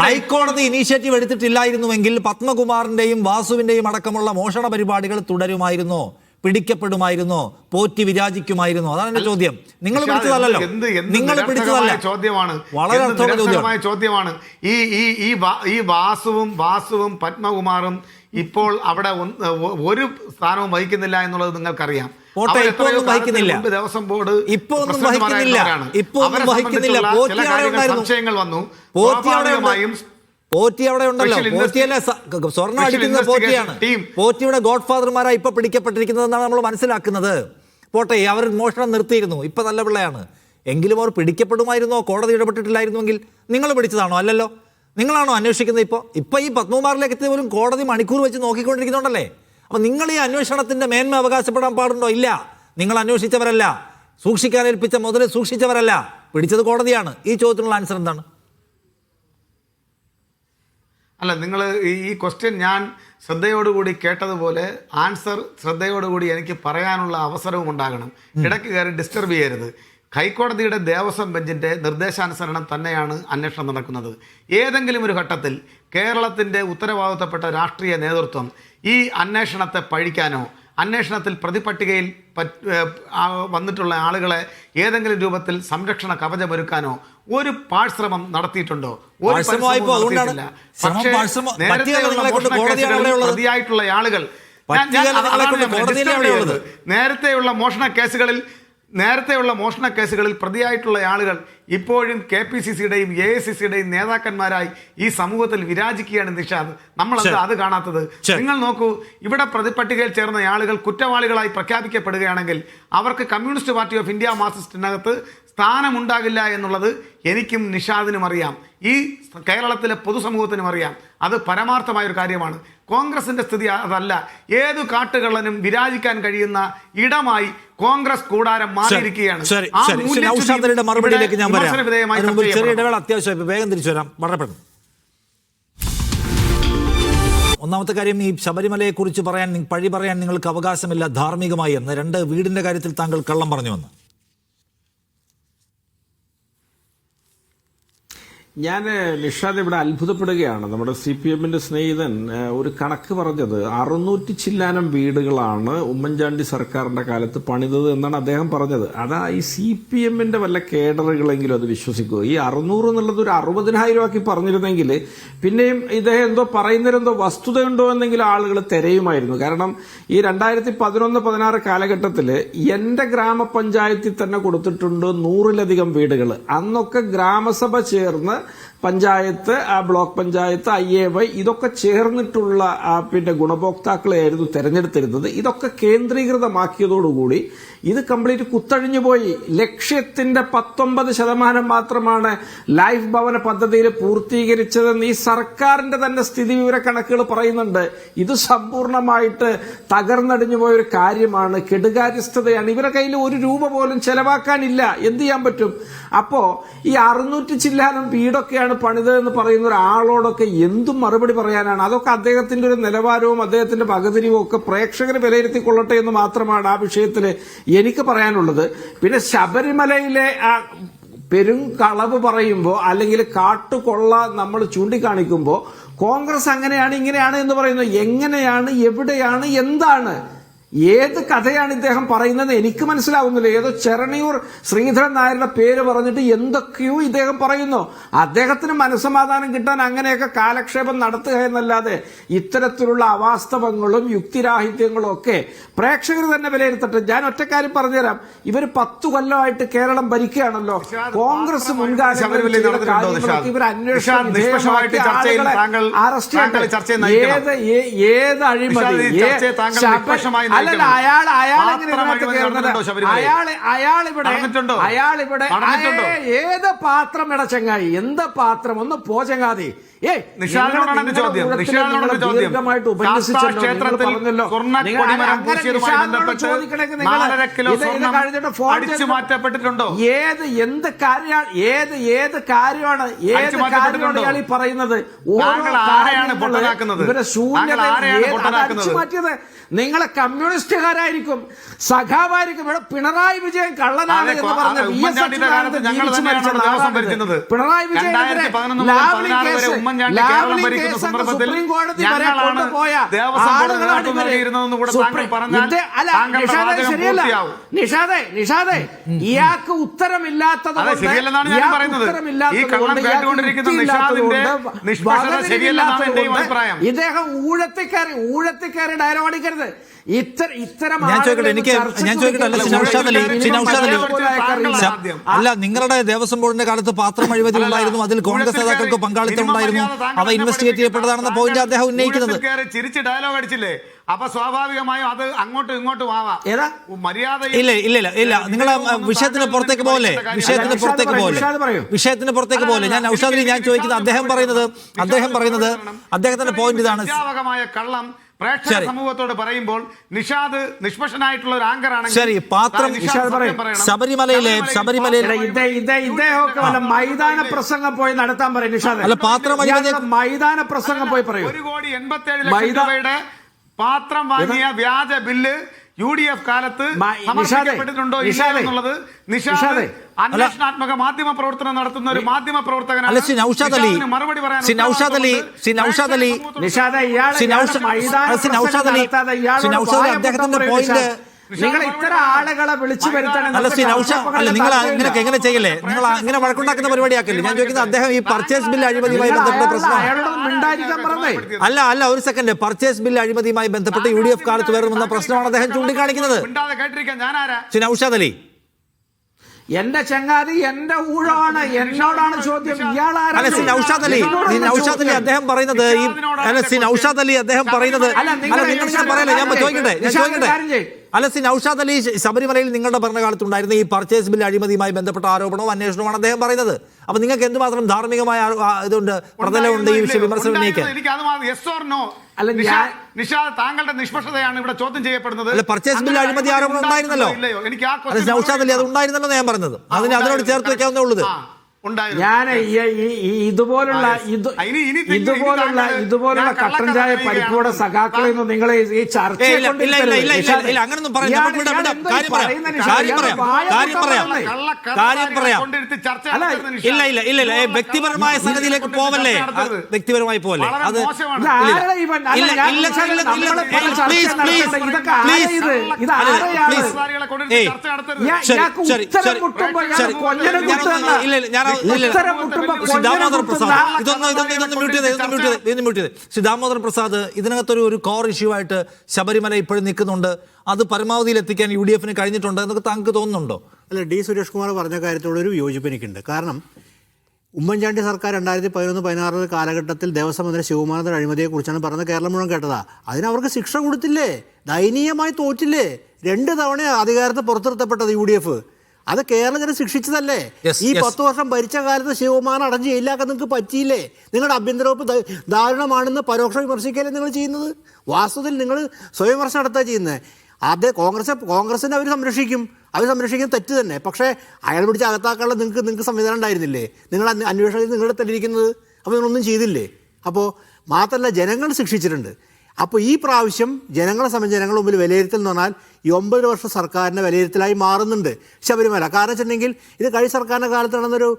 ഹൈക്കോടതി ഇനീഷ്യേറ്റീവ് എടുത്തിട്ടില്ലായിരുന്നുവെങ്കിൽ പത്മകുമാറിന്റെയും വാസുവിന്റെയും അടക്കമുള്ള മോഷണ പരിപാടികൾ തുടരുമായിരുന്നോ, പിടിക്കപ്പെടുമായിരുന്നോ, പോറ്റി വിരാജിക്കുമായിരുന്നോ? അതാണ് എന്റെ ചോദ്യം. നിങ്ങൾ പിടിച്ചതല്ലോ, നിങ്ങൾ പിടിച്ചതല്ല. വളരെ അർത്ഥമായ ചോദ്യമാണ്. ഈ വാസുവും പത്മകുമാറും ഇപ്പോൾ അവിടെ ഒരു സ്ഥാനവും വഹിക്കുന്നില്ല എന്നുള്ളത് നിങ്ങൾക്കറിയാം. ദേവസ്വം ബോർഡ് സംശയങ്ങൾ വന്നു. പോറ്റി അവിടെ ഉണ്ടല്ലോ, പോറ്റിയല്ല സ്വർണ്ണം അടിക്കുന്ന പോറ്റിയാണ്. പോറ്റിയുടെ ഗോഡ് ഫാദർമാരാണ് ഇപ്പൊ പിടിക്കപ്പെട്ടിരിക്കുന്നതെന്നാണ് നമ്മൾ മനസ്സിലാക്കുന്നത്. പോട്ടെ, അവർ മോഷണം നിർത്തിയിരുന്നു, ഇപ്പൊ നല്ല പിള്ളയാണ്. എങ്കിലും അവർ പിടിക്കപ്പെടുമായിരുന്നോ, കോടതി ഇടപെട്ടിട്ടില്ലായിരുന്നുവെങ്കിൽ? നിങ്ങൾ പിടിച്ചതാണോ? അല്ലല്ലോ. നിങ്ങളാണോ അന്വേഷിക്കുന്നത്? ഇപ്പൊ ഈ പത്മകുമാറിലേക്ക് എത്തിയവരും കോടതി മണിക്കൂർ വെച്ച് നോക്കിക്കൊണ്ടിരിക്കുന്നുണ്ടല്ലേ? അപ്പൊ നിങ്ങൾ ഈ അന്വേഷണത്തിന്റെ മേന്മ അവകാശപ്പെടാൻ പാടുണ്ടോ? ഇല്ല. നിങ്ങൾ അന്വേഷിച്ചവരല്ല, സൂക്ഷിക്കാൻ ഏൽപ്പിച്ച മുതൽ സൂക്ഷിച്ചവരല്ല, പിടിച്ചത് കോടതിയാണ്. ഈ ചോദ്യത്തിനുള്ള ആൻസർ എന്താണ്? അല്ല, നിങ്ങൾ ഈ ക്വസ്റ്റ്യൻ ഞാൻ ശ്രദ്ധയോടുകൂടി കേട്ടതുപോലെ ആൻസർ ശ്രദ്ധയോടുകൂടി എനിക്ക് പറയാനുള്ള അവസരവും ഉണ്ടാകണം. ഇടയ്ക്ക് കയറി ഡിസ്റ്റർബ് ചെയ്യരുത്. ഹൈക്കോടതിയുടെ ദേവസ്വം ബെഞ്ചിൻ്റെ നിർദ്ദേശാനുസരണം തന്നെയാണ് അന്വേഷണം നടക്കുന്നത്. ഏതെങ്കിലും ഒരു ഘട്ടത്തിൽ കേരളത്തിൻ്റെ ഉത്തരവാദിത്തപ്പെട്ട രാഷ്ട്രീയ നേതൃത്വം ഈ അന്വേഷണത്തെ പഴിക്കാനോ, അന്വേഷണത്തിൽ പ്രതിപട്ടികയിൽ വന്നിട്ടുള്ള ആളുകളെ ഏതെങ്കിലും രൂപത്തിൽ സംരക്ഷണ കവചമൊരുക്കാനോ ഒരു പാഴ്ശ്രമം നടത്തിയിട്ടുണ്ടോ? പ്രതിയായിട്ടുള്ള ആളുകൾ, നേരത്തെയുള്ള മോഷണ കേസുകളിൽ പ്രതിയായിട്ടുള്ള ആളുകൾ ഇപ്പോഴും KPCCയുടെയും AICCയുടെയും നേതാക്കന്മാരായി ഈ സമൂഹത്തിൽ വിരാജിക്കുകയാണ്. നിഷാദ്, നമ്മളത് അത് കാണാത്തത്. നിങ്ങൾ നോക്കൂ, ഇവിടെ പ്രതിപട്ടികയിൽ ചേർന്ന ആളുകൾ കുറ്റവാളികളായി പ്രഖ്യാപിക്കപ്പെടുകയാണെങ്കിൽ അവർക്ക് കമ്മ്യൂണിസ്റ്റ് പാർട്ടി ഓഫ് ഇന്ത്യ മാർക്സിസ്റ്റിനകത്ത് സ്ഥാനമുണ്ടാകില്ല എന്നുള്ളത് എനിക്കും നിഷാദിനും അറിയാം, ഈ കേരളത്തിലെ പൊതുസമൂഹത്തിനും അറിയാം. അത് പരമാർത്ഥമായൊരു കാര്യമാണ്. കോൺഗ്രസിന്റെ സ്ഥിതി അതല്ല. ഏതു കാട്ടുകള്ളനും വിരാജിക്കാൻ കഴിയുന്ന ഇടമായി കോൺഗ്രസ് കൂടാരം മാറിയിരിക്കുകയാണ്. മറുപടിയിലേക്ക് ഞാൻ പറയാം. ചെറിയ ഇടവേള അത്യാവശ്യം, വേഗം തിരിച്ചു വരാം. വളരെ പെട്ടെന്ന്. ഒന്നാമത്തെ കാര്യം, ഈ ശബരിമലയെക്കുറിച്ച് പഴി പറയാൻ നിങ്ങൾക്ക് അവകാശമില്ല ധാർമ്മികമായി എന്ന്. 2, വീടിന്റെ കാര്യത്തിൽ താങ്കൾ കള്ളം പറഞ്ഞു വന്ന്. ഞാൻ നിഷാദ് ഇവിടെ അത്ഭുതപ്പെടുകയാണ്. നമ്മുടെ CPMന്റെ സ്നേഹിതൻ ഒരു കണക്ക് പറഞ്ഞത് 600 ചില്ലാനം വീടുകളാണ് ഉമ്മൻചാണ്ടി സർക്കാരിന്റെ കാലത്ത് പണിതത് എന്നാണ് അദ്ദേഹം പറഞ്ഞത്. അതാ ഈ CPMന്റെ വല്ല കേഡറുകളെങ്കിലും അത് വിശ്വസിക്കുക. ഈ 600 എന്നുള്ളത് ഒരു 60,000 ആക്കി പറഞ്ഞിരുന്നെങ്കിൽ പിന്നെയും ഇദ്ദേഹം എന്തോ പറയുന്നതിലെന്തോ വസ്തുതയുണ്ടോ എന്നെങ്കിലും ആളുകൾ തിരയുമായിരുന്നു. കാരണം ഈ 2011-16 കാലഘട്ടത്തിൽ എന്റെ ഗ്രാമപഞ്ചായത്തിൽ തന്നെ കൊടുത്തിട്ടുണ്ട് 100-ലധികം വീടുകൾ. അന്നൊക്കെ ഗ്രാമസഭ ചേർന്ന് പഞ്ചായത്ത്, ബ്ലോക്ക് പഞ്ചായത്ത്, IAY ഇതൊക്കെ ചേർന്നിട്ടുള്ള പിന്നെ ഗുണഭോക്താക്കളെയായിരുന്നു തെരഞ്ഞെടുത്തിരുന്നത്. ഇതൊക്കെ കേന്ദ്രീകൃതമാക്കിയതോടുകൂടി ഇത് കംപ്ലീറ്റ് കുത്തഴിഞ്ഞു പോയി. ലക്ഷ്യത്തിന്റെ 19% മാത്രമാണ് ലൈഫ് ഭവന പദ്ധതിയിൽ പൂർത്തീകരിച്ചതെന്ന് ഈ സർക്കാരിന്റെ തന്നെ സ്ഥിതിവിവര കണക്കുകൾ പറയുന്നുണ്ട്. ഇത് സമ്പൂർണ്ണമായിട്ട് തകർന്നടിഞ്ഞു പോയ ഒരു കാര്യമാണ്, കെടുകാര്യസ്ഥതയാണ്. ഇവരുടെ കയ്യിൽ ഒരു രൂപ പോലും ചെലവാക്കാനില്ല. എന്ത് ചെയ്യാൻ പറ്റും? അപ്പോ ഈ 600 ചില്ലാനം വീടൊക്കെയാണ് പണിതെന്ന് പറയുന്ന ഒരാളോടൊക്കെ എന്തും മറുപടി പറയാനാണ്? അതൊക്കെ അദ്ദേഹത്തിന്റെ ഒരു നിലവാരവും അദ്ദേഹത്തിന്റെ പകുതിരിവും ഒക്കെ പ്രേക്ഷകർ വിലയിരുത്തിക്കൊള്ളട്ടെ എന്ന് മാത്രമാണ് ആ വിഷയത്തിൽ എനിക്ക് പറയാനുള്ളത്. പിന്നെ ശബരിമലയിലെ പെരുങ്കളവ് പറയുമ്പോൾ അല്ലെങ്കിൽ കാട്ടുകൊള്ള നമ്മൾ ചൂണ്ടിക്കാണിക്കുമ്പോൾ കോൺഗ്രസ് അങ്ങനെയാണ് ഇങ്ങനെയാണ് എന്ന് പറയുന്നു. എങ്ങനെയാണ്, എവിടെയാണ്, എന്താണ്, ഏത് കഥയാണ് ഇദ്ദേഹം പറയുന്നത് എനിക്ക് മനസ്സിലാവുന്നില്ല. ഏതോ ചെറണിയൂർ ശ്രീധരൻ നായരുടെ പേര് പറഞ്ഞിട്ട് എന്തൊക്കെയോ ഇദ്ദേഹം പറയുന്നു. അദ്ദേഹത്തിന് മനസ്സമാധാനം കിട്ടാൻ അങ്ങനെയൊക്കെ കാലക്ഷേപം നടത്തുക എന്നല്ലാതെ ഇത്തരത്തിലുള്ള അവാസ്തവങ്ങളും യുക്തിരാഹിത്യങ്ങളും ഒക്കെ പ്രേക്ഷകർ തന്നെ വിലയിരുത്തട്ടെ. ഞാൻ ഒറ്റക്കാര്യം പറഞ്ഞുതരാം. ഇവർ 10 കൊല്ലമായിട്ട് കേരളം ഭരിക്കുകയാണല്ലോ. കോൺഗ്രസ് മുൻകാലങ്ങളിൽ ഇവർ അന്വേഷണം അറസ്റ്റ് ഏത് അഴിമതി, അല്ലല്ല, അയാളിവിടെ ഏത് പാത്രം ഇട ചങ്ങായി, എന്ത് പാത്രം, ഒന്ന് പോ ചങ്ങാതി. മാറ്റപ്പെട്ടിട്ടുണ്ടോ? എന്ത് കാര്യമാണ് ഇയാൾ ഈ പറയുന്നത്? ഇവരെ ശൂന്യത അടിച്ചു മാറ്റിയത് നിങ്ങളെ കമ്മ്യൂണിസ്റ്റുകാരായിരിക്കും, സഖാവായിരിക്കും. ഇവിടെ പിണറായി വിജയൻ കള്ളനാണ് എന്ന് പറഞ്ഞ പിണറായി വിജയനെതിരെ സുപ്രീം കോടതി വരെ കൊണ്ടുപോയ നിഷാദെ ഇയാൾക്ക് ഉത്തരമില്ലാത്തത് ഇദ്ദേഹം ഊഴത്തിക്കയറി ഡയലോഗ് അടിക്കരുത്. അല്ല, നിങ്ങളുടെ ദേവസ്വം ബോർഡിന്റെ കാലത്ത് പാത്രം അഴിമതി ഉണ്ടായിരുന്നു, അതിൽ കോൺഗ്രസ് നേതാക്കൾക്ക് പങ്കാളിത്തം ഉണ്ടായിരുന്നു, അവ ഇൻവെസ്റ്റിഗേറ്റ് ചെയ്യപ്പെട്ടതാണെന്ന പോയിന്റ് അദ്ദേഹം ഉന്നയിക്കുന്നത്. ചിരിച്ച് ഡയലോഗ് അടിച്ചില്ലേ? അപ്പൊ സ്വാഭാവികമായും അത് അങ്ങോട്ടും ഇങ്ങോട്ടും ആവാം. മര്യാദ ഇല്ല നിങ്ങൾ വിഷയത്തിന് പുറത്തേക്ക് പോലെ ഞാൻ ഔഷാദിൽ ഞാൻ ചോദിക്കുന്നത് അദ്ദേഹം പറയുന്നത് അദ്ദേഹത്തിന്റെ പോയിന്റ് ഇതാണ്. കള്ളം പ്രേക്ഷക സമൂഹത്തോട് പറയുമ്പോൾ നിഷാദ് നിഷ്പക്ഷനായിട്ടുള്ള ഒരു ആങ്കറാണ്. ശരി, പാത്രം ശബരിമലയിലെ ഇദ്ദേഹമൊക്കെ മൈതാന പ്രസംഗം പോയി നടത്താൻ പറയും നിഷാദ്. അല്ല, പാത്രം മൈതാന പ്രസംഗം പോയി പറയും. 1,87,00,000 രൂപയുടെ പാത്രം വാങ്ങിയ വ്യാജ ബില്ല് UDF കാലത്ത് സമർപ്പിക്കപ്പെട്ടിട്ടുണ്ടോ ഇല്ല എന്നുള്ളത് നിഷാദ് അന്വേഷണാത്മക മാധ്യമ പ്രവർത്തനം നടത്തുന്ന ഒരു മാധ്യമ പ്രവർത്തകനാണ്. മറുപടി പറയാൻ അദ്ദേഹത്തിന്റെ പോയിന്റ് നിങ്ങൾ ഇത്തരം ആളുകളെ വിളിച്ചു വരുത്തണം. നിങ്ങൾ ഇങ്ങനെയൊക്കെ എങ്ങനെ ചെയ്യല്ലേ? നിങ്ങൾ ഇങ്ങനെ വഴക്കുണ്ടാക്കുന്ന പരിപാടിയാക്കില്ലേ? ഞാൻ ചോദിക്കുന്നത് അദ്ദേഹം ഈ പർച്ചേസ് ബില്ല് അഴിമതിയുമായി ബന്ധപ്പെട്ട പ്രശ്നം അല്ല ഒരു സെക്കൻഡ്, പർച്ചേസ് ബില്ല് അഴിമതിയുമായി ബന്ധപ്പെട്ട് UDF കാലത്ത് വരുന്ന പ്രശ്നമാണ് അദ്ദേഹം ചൂണ്ടിക്കാണിക്കുന്നത്. ഔഷാദ് അലി, എന്റെ ചങ്ങാതി എന്റെ ഊഴമാണ്, എന്നോടാണ് ചോദ്യം. ഔഷാദ് അലി അദ്ദേഹം പറയുന്നത് ഔഷാദ് അലി ശബരിമലയിൽ നിങ്ങളുടെ ഭരണകാലത്തുണ്ടായിരുന്ന ഈ പർച്ചേസ് ബിൽ അഴിമതിയുമായി ബന്ധപ്പെട്ട ആരോപണവും അന്വേഷണവുമാണ് അദ്ദേഹം പറയുന്നത്. അപ്പൊ നിങ്ങൾക്ക് എന്തുമാത്രം ധാർമ്മികമായ ഇതുണ്ട്, പ്രതലമുണ്ട് ഈ വിഷയം വിമർശനം ഉന്നയിക്കാൻ? നിഷാദ്, താങ്കളുടെ നിഷ്പക്ഷതയാണ് ഇവിടെ ചോദ്യം ചെയ്യപ്പെടുന്നത്. പർച്ചേസ് ബിൽ അഴിമതി ആരോപണം ഉണ്ടായിരുന്നല്ലോ. ഔഷാദ് അലി അത് ഉണ്ടായിരുന്നല്ലോ ഞാൻ പറഞ്ഞത്. അതിനോട് ചേർത്ത് വെക്കാവുന്നേ ഉള്ളത്. ഞാൻ ഇതുപോലുള്ള കട്ടൻ ചായ പരിപ്പോടെ സഖാക്കളെയൊന്നും നിങ്ങൾ ഈ ചർച്ചയെ അങ്ങനൊന്നും ഇല്ല വ്യക്തിപരമായ സംഗതിയിലേക്ക് പോവല്ലേ, വ്യക്തിപരമായി പോലെ അത് ദാമോദർ പ്രസാദ് ഇതിനകത്തൊരു കോർ ഇഷ്യൂ ആയിട്ട് ശബരിമല ഇപ്പോഴും നിൽക്കുന്നുണ്ട്. അത് പരമാവധിയിൽ എത്തിക്കാൻ UDF കഴിഞ്ഞിട്ടുണ്ട് എന്നൊക്കെ താങ്കൾക്ക് തോന്നുന്നുണ്ടോ? അല്ല, D. സുരേഷ് കുമാർ പറഞ്ഞ കാര്യത്തോടൊരു വിയോജിപ്പ് എനിക്കുണ്ട്. കാരണം ഉമ്മൻചാണ്ടി സർക്കാർ 2011-16 കാലഘട്ടത്തിൽ ദേവസ്വം മന്ത്രി ശിവകുമാരന്റെ അഴിമതിയെക്കുറിച്ചാണ് പറഞ്ഞത്. കേരളം മുഴുവൻ കേട്ടതാ. അതിന് അവർക്ക് ശിക്ഷ കൊടുത്തില്ലേ? ദയനീയമായി തോറ്റില്ലേ? 2 തവണ അധികാരത്തെ പുറത്തിരുത്തപ്പെട്ടത് UDF. അത് കേരള ജനം ശിക്ഷിച്ചതല്ലേ? ഈ 10 വർഷം ഭരിച്ച കാലത്ത് ശിവകുമാരൻ അടഞ്ഞ് ജയിലാക്കാൻ നിങ്ങൾക്ക് പറ്റിയില്ലേ? നിങ്ങളുടെ ആഭ്യന്തര വകുപ്പ് ദാരുണമാണെന്ന് പരോക്ഷം വിമർശിക്കുകയല്ലേ നിങ്ങൾ ചെയ്യുന്നത്? വാസ്തവത്തിൽ നിങ്ങൾ സ്വയം വിമർശനം നടത്തുക ചെയ്യുന്നത്. അത് കോൺഗ്രസിനെ അവർ സംരക്ഷിക്കുന്നത് തെറ്റ് തന്നെ. പക്ഷേ അയാൾ പിടിച്ച് അകത്താക്കാനുള്ള നിങ്ങൾക്ക് സംവിധാനം ഉണ്ടായിരുന്നില്ലേ? നിങ്ങൾ അന്വേഷണത്തിൽ നിങ്ങളുടെ തല്ലിയിരിക്കുന്നത്. അപ്പോൾ നിങ്ങളൊന്നും ചെയ്തില്ലേ? അപ്പോൾ മാത്രമല്ല, ജനങ്ങൾ ശിക്ഷിച്ചിട്ടുണ്ട്. അപ്പോൾ ഈ പ്രാവശ്യം ജനങ്ങളുടെ മുമ്പിൽ വിലയിരുത്തൽ എന്ന് പറഞ്ഞാൽ ഈ 9 വർഷ സർക്കാരിൻ്റെ വിലയിരുത്തലായി മാറുന്നുണ്ട് ശബരിമല. കാരണം വെച്ചിട്ടുണ്ടെങ്കിൽ ഇത് കഴിഞ്ഞ സർക്കാരിൻ്റെ കാലത്ത് നടന്നൊരു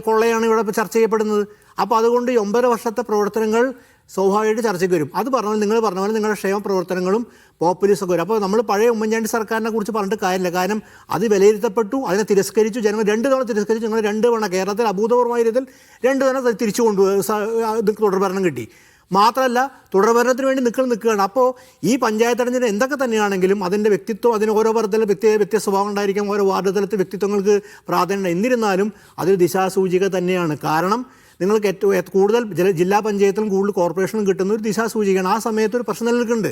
കൊള്ളയാണ് ഇവിടെ ഇപ്പോൾ ചർച്ച ചെയ്യപ്പെടുന്നത്. അപ്പോൾ അതുകൊണ്ട് ഈ 9 വർഷത്തെ പ്രവർത്തനങ്ങൾ സ്വാഭാവികമായിട്ട് ചർച്ചയ്ക്ക് വരും. അത് പറഞ്ഞാൽ നിങ്ങൾ പറഞ്ഞ പോലെ നിങ്ങളുടെ ക്ഷേമ പ്രവർത്തനങ്ങളും പോപ്പുലിസമൊക്കെ വരും. അപ്പോൾ നമ്മൾ പഴയ ഉമ്മൻചാണ്ടി സർക്കാരിനെ കുറിച്ച് പറഞ്ഞിട്ട് കാര്യമില്ല. കാരണം അത് വിലയിരുത്തപ്പെട്ടു, അതിനെ തിരസ്കരിച്ചു. ജനങ്ങൾ 2 തവണ തിരസ്കരിച്ചു. ഞങ്ങൾ 2 തവണ കേരളത്തിൽ അഭൂതപൂർവമായ രീതിയിൽ 2 തവണ തിരിച്ചു തുടർഭരണം കിട്ടി. മാത്രമല്ല, തുടർഭരണത്തിന് വേണ്ടി നിൽക്കുകയാണ്. അപ്പോൾ ഈ പഞ്ചായത്ത് തെരഞ്ഞെടുപ്പ് എന്തൊക്കെ തന്നെയാണെങ്കിലും അതിൻ്റെ വ്യക്തിത്വം, അതിന് ഓരോ തലത്തിൽ വ്യത്യസ്ത സ്വഭാവം ഉണ്ടായിരിക്കാം. ഓരോ വാർഡ് തലത്തിൽ വ്യക്തിത്വങ്ങൾക്ക് പ്രാധാന്യം. എന്നിരുന്നാലും അതൊരു ദിശാസൂചിക തന്നെയാണ്. കാരണം നിങ്ങൾക്ക് ഏറ്റവും കൂടുതൽ ജില്ലാ പഞ്ചായത്തിലും കൂടുതൽ കോർപ്പറേഷനും കിട്ടുന്ന ഒരു ദിശാസൂചികയാണ്. ആ സമയത്ത് ഒരു പ്രശ്നം നിലനിൽക്കുന്നുണ്ട്.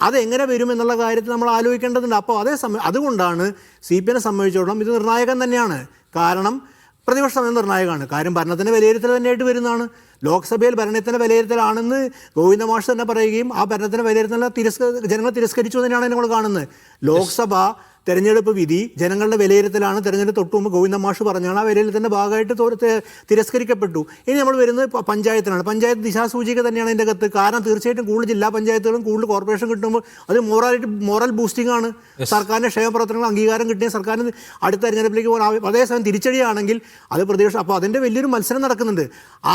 അതെങ്ങനെ വരും എന്നുള്ള കാര്യത്തിൽ നമ്മൾ ആലോചിക്കേണ്ടതുണ്ട്. അപ്പോൾ അതുകൊണ്ടാണ് CPM സംബന്ധിച്ചിടത്തോളം ഇത് നിർണായകം തന്നെയാണ്. കാരണം പ്രതിപക്ഷ സമയം നിർണായകമാണ്. കാര്യം ഭരണത്തിൻ്റെ വിലയിരുത്തൽ തന്നെയായിട്ട് വരുന്നതാണ്. ലോക്സഭയിൽ ഭരണത്തിൻ്റെ വിലയിരുത്തലാണെന്ന് ഗോവിന്ദ മാഷ് തന്നെ പറയുകയും ആ ഭരണത്തിൻ്റെ വിലയിരുത്തൽ ജനങ്ങൾ തിരസ്കരിച്ചു തന്നെയാണ് നമ്മൾ കാണുന്നത്. ലോക്സഭ തെരഞ്ഞെടുപ്പ് വിധി ജനങ്ങളുടെ വിലയിരുത്തലാണ്. തെരഞ്ഞെടുപ്പ് തൊട്ട് മുമ്പ് ഗോവിന്ദ മാഷ് പറഞ്ഞാണ് ആ വിലയിരുത്തലിൻ്റെ ഭാഗമായിട്ട് തിരസ്കരിക്കപ്പെട്ടു. ഇനി നമ്മൾ വരുന്നത് പഞ്ചായത്തിനാണ്. പഞ്ചായത്ത് ദിശാസൂചിക തന്നെയാണ് ഇതിൻ്റെ അകത്ത്. കാരണം തീർച്ചയായിട്ടും കൂടുതൽ ജില്ലാ പഞ്ചായത്തുകളും കൂടുതൽ കോർപ്പറേഷൻ കിട്ടുമ്പോൾ അത് മോറൽ ബൂസ്റ്റിംഗ് ആണ്. സർക്കാരിൻ്റെ ക്ഷേമ പ്രവർത്തനങ്ങൾ അംഗീകാരം കിട്ടിയ സർക്കാരിന് അടുത്ത തെരഞ്ഞെടുപ്പിലേക്ക് പോകാൻ അതേസമയം തിരിച്ചടിയാണെങ്കിൽ അത് പ്രതിപക്ഷം. അപ്പോൾ അതിൻ്റെ വലിയൊരു മത്സരം നടക്കുന്നുണ്ട്.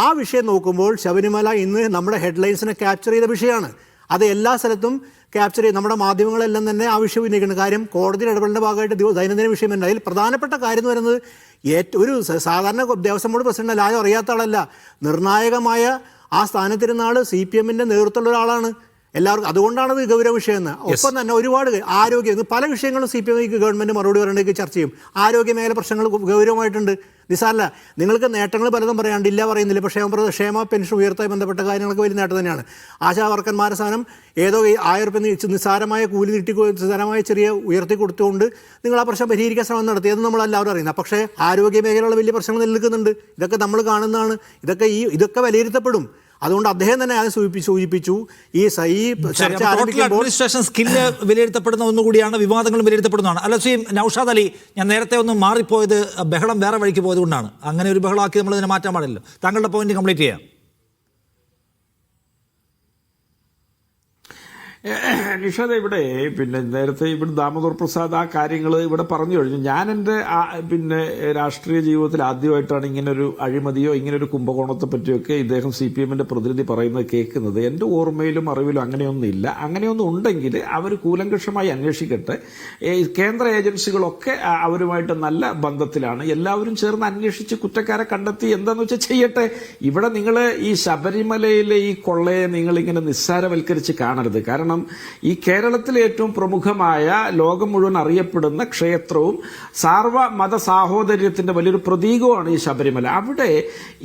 ആ വിഷയം നോക്കുമ്പോൾ ശബരിമല ഇന്ന് നമ്മുടെ ഹെഡ്ലൈൻസിനെ ക്യാപ്ചർ ചെയ്ത വിഷയമാണ്. അത് എല്ലാ സ്ഥലത്തും ക്യാപ്ചർ ചെയ്ത് നമ്മുടെ മാധ്യമങ്ങളെല്ലാം തന്നെ ആ വിഷയം ഉന്നയിക്കുന്നത്. കാര്യം കോടതി ഇടപെടലിൻ്റെ ഭാഗമായിട്ട് ദൈനംദിന വിഷയമുണ്ട്. അതിൽ പ്രധാനപ്പെട്ട കാര്യം എന്ന് പറയുന്നത് ഒരു സാധാരണ ദേവസ്വം ബോർഡ് പ്രസിഡന്റ് ആരും അറിയാത്ത ആളല്ല. നിർണായകമായ ആ സ്ഥാനത്തിരുന്ന ആൾ CPMൻ്റെ നേതൃത്വമുള്ള ഒരാളാണ്. എല്ലാവർക്കും അതുകൊണ്ടാണത് ഗൗരവ വിഷയമെന്ന്. ഒപ്പം തന്നെ ഒരുപാട് ആരോഗ്യം പല വിഷയങ്ങളും CPM ഗവൺമെൻറ് മറുപടി പറയേണ്ടത് ചർച്ച ചെയ്യും. ആരോഗ്യമേഖല പ്രശ്നങ്ങൾ ഗൗരവമായിട്ടുണ്ട്. നിസാരല്ല, നിങ്ങൾക്ക് നേട്ടങ്ങൾ പലതും പറയാണ്ട് ഇല്ല പറയുന്നില്ല. പക്ഷേ ക്ഷേമ പെൻഷൻ ഉയർത്താൻ ബന്ധപ്പെട്ട കാര്യങ്ങളൊക്കെ വലിയ നേട്ടം തന്നെയാണ്. ആശാ വർക്കർമാരുടെ സാധനം ഏതോ 1000 രൂപ നിസ്സാരമായ കൂലി നിസ്സാരമായ ചെറിയ ഉയർത്തി കൊടുത്തുകൊണ്ട് നിങ്ങൾ ആ പ്രശ്നം പരിഹരിക്കാൻ ശ്രമം നടത്തി. അത് നമ്മളെല്ലാവരും അറിയുന്നത്. പക്ഷേ ആരോഗ്യ മേഖലയുള്ള വലിയ പ്രശ്നങ്ങൾ നിലനിൽക്കുന്നുണ്ട്. ഇതൊക്കെ നമ്മൾ കാണുന്നതാണ്. ഇതൊക്കെ വിലയിരുത്തപ്പെടും. അതുകൊണ്ട് അദ്ദേഹം തന്നെ അത് സൂചിപ്പിച്ചു. ഈ ചർച്ച ആരംഭിക്കുമ്പോൾ അഡ്മിനിസ്ട്രേഷൻ സ്കില്ല് വിലയിരുത്തപ്പെടുന്ന ഒന്നുകൂടിയാണ്, വിവാദങ്ങളും വിലയിരുത്തപ്പെടുന്നതാണ്. അല്ല, ശ്രീ നൗഷാദ് അലി, ഞാൻ നേരത്തെ ഒന്ന് മാറിപ്പോയത് ബഹളം വേറെ വഴിക്ക് പോയത് കൊണ്ടാണ്. അങ്ങനെ ഒരു ബഹളമാക്കി നമ്മൾ ഇതിനെ മാറ്റാൻ പാടില്ല. താങ്കളുടെ പോയിന്റ് കംപ്ലീറ്റ് ചെയ്യാം. നിഷാദ്, ഇവിടെ നേരത്തെ ദാമോദർ പ്രസാദ് ആ കാര്യങ്ങൾ ഇവിടെ പറഞ്ഞു കഴിഞ്ഞു. ഞാൻ എൻ്റെ രാഷ്ട്രീയ ജീവിതത്തിൽ ആദ്യമായിട്ടാണ് ഇങ്ങനൊരു അഴിമതിയോ ഇങ്ങനൊരു കുംഭകോണത്തെ പറ്റിയൊക്കെ ഇദ്ദേഹം CPMൻ്റെ പ്രതിനിധി പറയുന്നത് കേൾക്കുന്നത്. എൻ്റെ ഓർമ്മയിലും അറിവിലും അങ്ങനെയൊന്നുമില്ല. അങ്ങനെയൊന്നും ഉണ്ടെങ്കിൽ അവർ കൂലങ്കഷമായി അന്വേഷിക്കട്ടെ. കേന്ദ്ര ഏജൻസികളൊക്കെ അവരുമായിട്ട് നല്ല ബന്ധത്തിലാണ്. എല്ലാവരും ചേർന്ന് അന്വേഷിച്ച് കുറ്റക്കാരെ കണ്ടെത്തി എന്താന്ന് വെച്ചാൽ ചെയ്യട്ടെ. ഇവിടെ നിങ്ങൾ ഈ ശബരിമലയിലെ ഈ കൊള്ളയെ നിങ്ങളിങ്ങനെ നിസ്സാരവൽക്കരിച്ച് കാണരുത്. കാരണം ഈ കേരളത്തിലെ ഏറ്റവും പ്രമുഖമായ ലോകം മുഴുവൻ അറിയപ്പെടുന്ന ക്ഷേത്രവും സാർവമത സാഹോദര്യത്തിന്റെ വലിയൊരു പ്രതീകമാണ് ഈ ശബരിമല. അവിടെ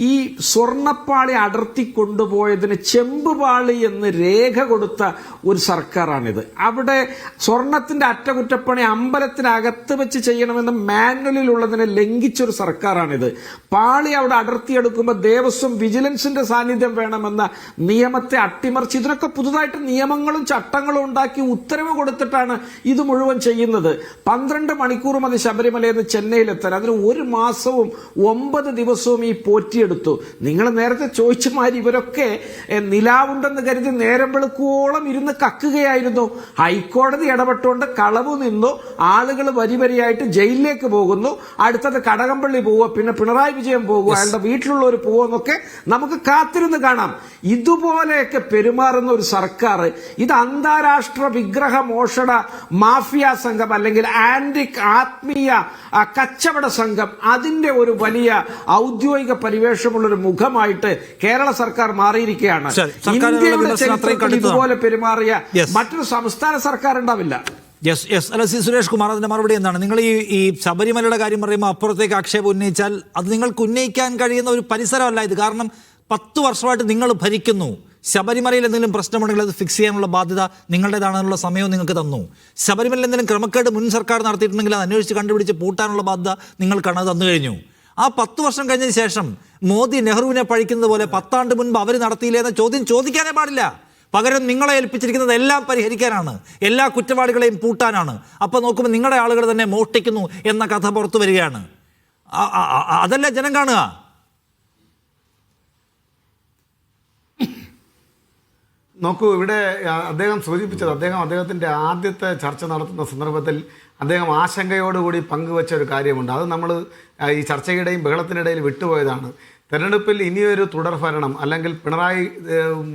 ഈ സ്വർണ്ണപ്പാളി അടർത്തി കൊണ്ടുപോയതിന് ചെമ്പുപാളി എന്ന് രേഖ കൊടുത്ത ഒരു സർക്കാരാണിത്. അവിടെ സ്വർണത്തിന്റെ അറ്റകുറ്റപ്പണി അമ്പലത്തിനകത്ത് വെച്ച് ചെയ്യണമെന്ന് മാനുവലിലുള്ളതിനെ ലംഘിച്ചൊരു സർക്കാരാണിത്. പാളി അവിടെ അടർത്തിയെടുക്കുമ്പോൾ ദേവസ്വം വിജിലൻസിന്റെ സാന്നിധ്യം വേണമെന്ന നിയമത്തെ അട്ടിമറിച്ച് ഇതിനൊക്കെ പുതുതായിട്ട് നിയമങ്ങളും ചട്ടങ്ങളും ഉണ്ടാക്കി ഉത്തരവ് കൊടുത്തിട്ടാണ് ഇത് മുഴുവൻ ചെയ്യുന്നത്. 12 മണിക്കൂർ മതി ശബരിമലയിൽ നിന്ന് ചെന്നൈയിലെത്താൻ. അതിന് 1 മാസവും 9 ദിവസവും ഈ പോറ്റിയെടുത്തു. നിങ്ങൾ നേരത്തെ ചോദിച്ച മാതിരി ഇവരൊക്കെ നിലാവുണ്ടെന്ന് കരുതി നേരം വെളുക്കുവോളം ഇരുന്ന് കക്കുകയായിരുന്നു. ഹൈക്കോടതി ഇടപെട്ടുകൊണ്ട് കളവ് നിന്നു. ആളുകൾ വരിവരിയായിട്ട് ജയിലിലേക്ക് പോകുന്നു. അടുത്തത് കടകംപള്ളി പോവുക, പിന്നെ പിണറായി വിജയൻ പോകുക, അയാളുടെ വീട്ടിലുള്ളവർ പോവുമെന്നൊക്കെ നമുക്ക് കാത്തിരുന്ന് കാണാം. ഇതുപോലെയൊക്കെ പെരുമാറുന്ന ഒരു സർക്കാർ, ഇത് അന്താരാഷ്ട്ര വിഗ്രഹ മോഷണ മാഫിയ സംഘം അല്ലെങ്കിൽ ആന്റിക് ആത്മീയ കച്ചവട സംഘം, അതിന്റെ ഒരു വലിയ ഔദ്യോഗിക പരിവേഷമുള്ളൊരു മുഖമായിട്ട് കേരള സർക്കാർ മാറിയിരിക്കുകയാണ്. ഇന്ത്യയുടെ ചരിത്രത്തിൽ ഇതുപോലെ പെരുമാറിയ മറ്റൊരു സംസ്ഥാന സർക്കാർ ഉണ്ടാവില്ല. യെസ് അല്ല സുരേഷ് കുമാർ, അതിന്റെ മറുപടി എന്താണ്? നിങ്ങൾ ഈ ശബരിമലയുടെ കാര്യം പറയുമ്പോൾ അപ്പുറത്തേക്ക് ആക്ഷേപം ഉന്നയിച്ചാൽ അത് നിങ്ങൾക്ക് ഉന്നയിക്കാൻ കഴിയുന്ന ഒരു പരിസരമല്ല ഇത്. കാരണം 10 വർഷമായിട്ട് നിങ്ങൾ ഭരിക്കുന്നു. ശബരിമലയിൽ എന്തെങ്കിലും പ്രശ്നമുണ്ടെങ്കിൽ അത് ഫിക്സ് ചെയ്യാനുള്ള ബാധ്യത നിങ്ങളുടേതാണെന്നുള്ള സമയവും നിങ്ങൾക്ക് തന്നു. ശബരിമലയിൽ എന്തെങ്കിലും ക്രമക്കേട് മുൻ സർക്കാർ നടത്തിയിട്ടുണ്ടെങ്കിൽ അത് അന്വേഷിച്ച് കണ്ടുപിടിച്ച് പൂട്ടാനുള്ള ബാധ്യത നിങ്ങൾക്കാണ്, അത് തന്നു കഴിഞ്ഞു. ആ 10 വർഷം കഴിഞ്ഞതിന് ശേഷം മോദി നെഹ്റുവിനെ പഴിക്കുന്നത് പോലെ 10 ആണ്ട് മുൻപ് അവർ നടത്തിയില്ലേ എന്ന ചോദ്യം ചോദിക്കാനേ പാടില്ല. പകരം നിങ്ങളെ ഏൽപ്പിച്ചിരിക്കുന്നത് എല്ലാം പരിഹരിക്കാനാണ്, എല്ലാ കുറ്റവാളികളെയും പൂട്ടാനാണ്. അപ്പോൾ നോക്കുമ്പോൾ നിങ്ങളുടെ ആളുകൾ തന്നെ മോഷ്ടിക്കുന്നു എന്ന കഥ പുറത്തു വരികയാണ്. അതല്ലേ ജനം കാണുക? നോക്കൂ, ഇവിടെ അദ്ദേഹം സൂചിപ്പിച്ചത്, അദ്ദേഹത്തിൻ്റെ ആദ്യത്തെ ചർച്ച നടത്തുന്ന സന്ദർഭത്തിൽ അദ്ദേഹം ആശങ്കയോടുകൂടി പങ്കുവച്ച ഒരു കാര്യമുണ്ട്. അത് നമ്മൾ ഈ ചർച്ചയുടെയും ബഹളത്തിനിടയിൽ വിട്ടുപോയതാണ്. തെരഞ്ഞെടുപ്പിൽ ഇനിയൊരു തുടർഭരണം അല്ലെങ്കിൽ പിണറായി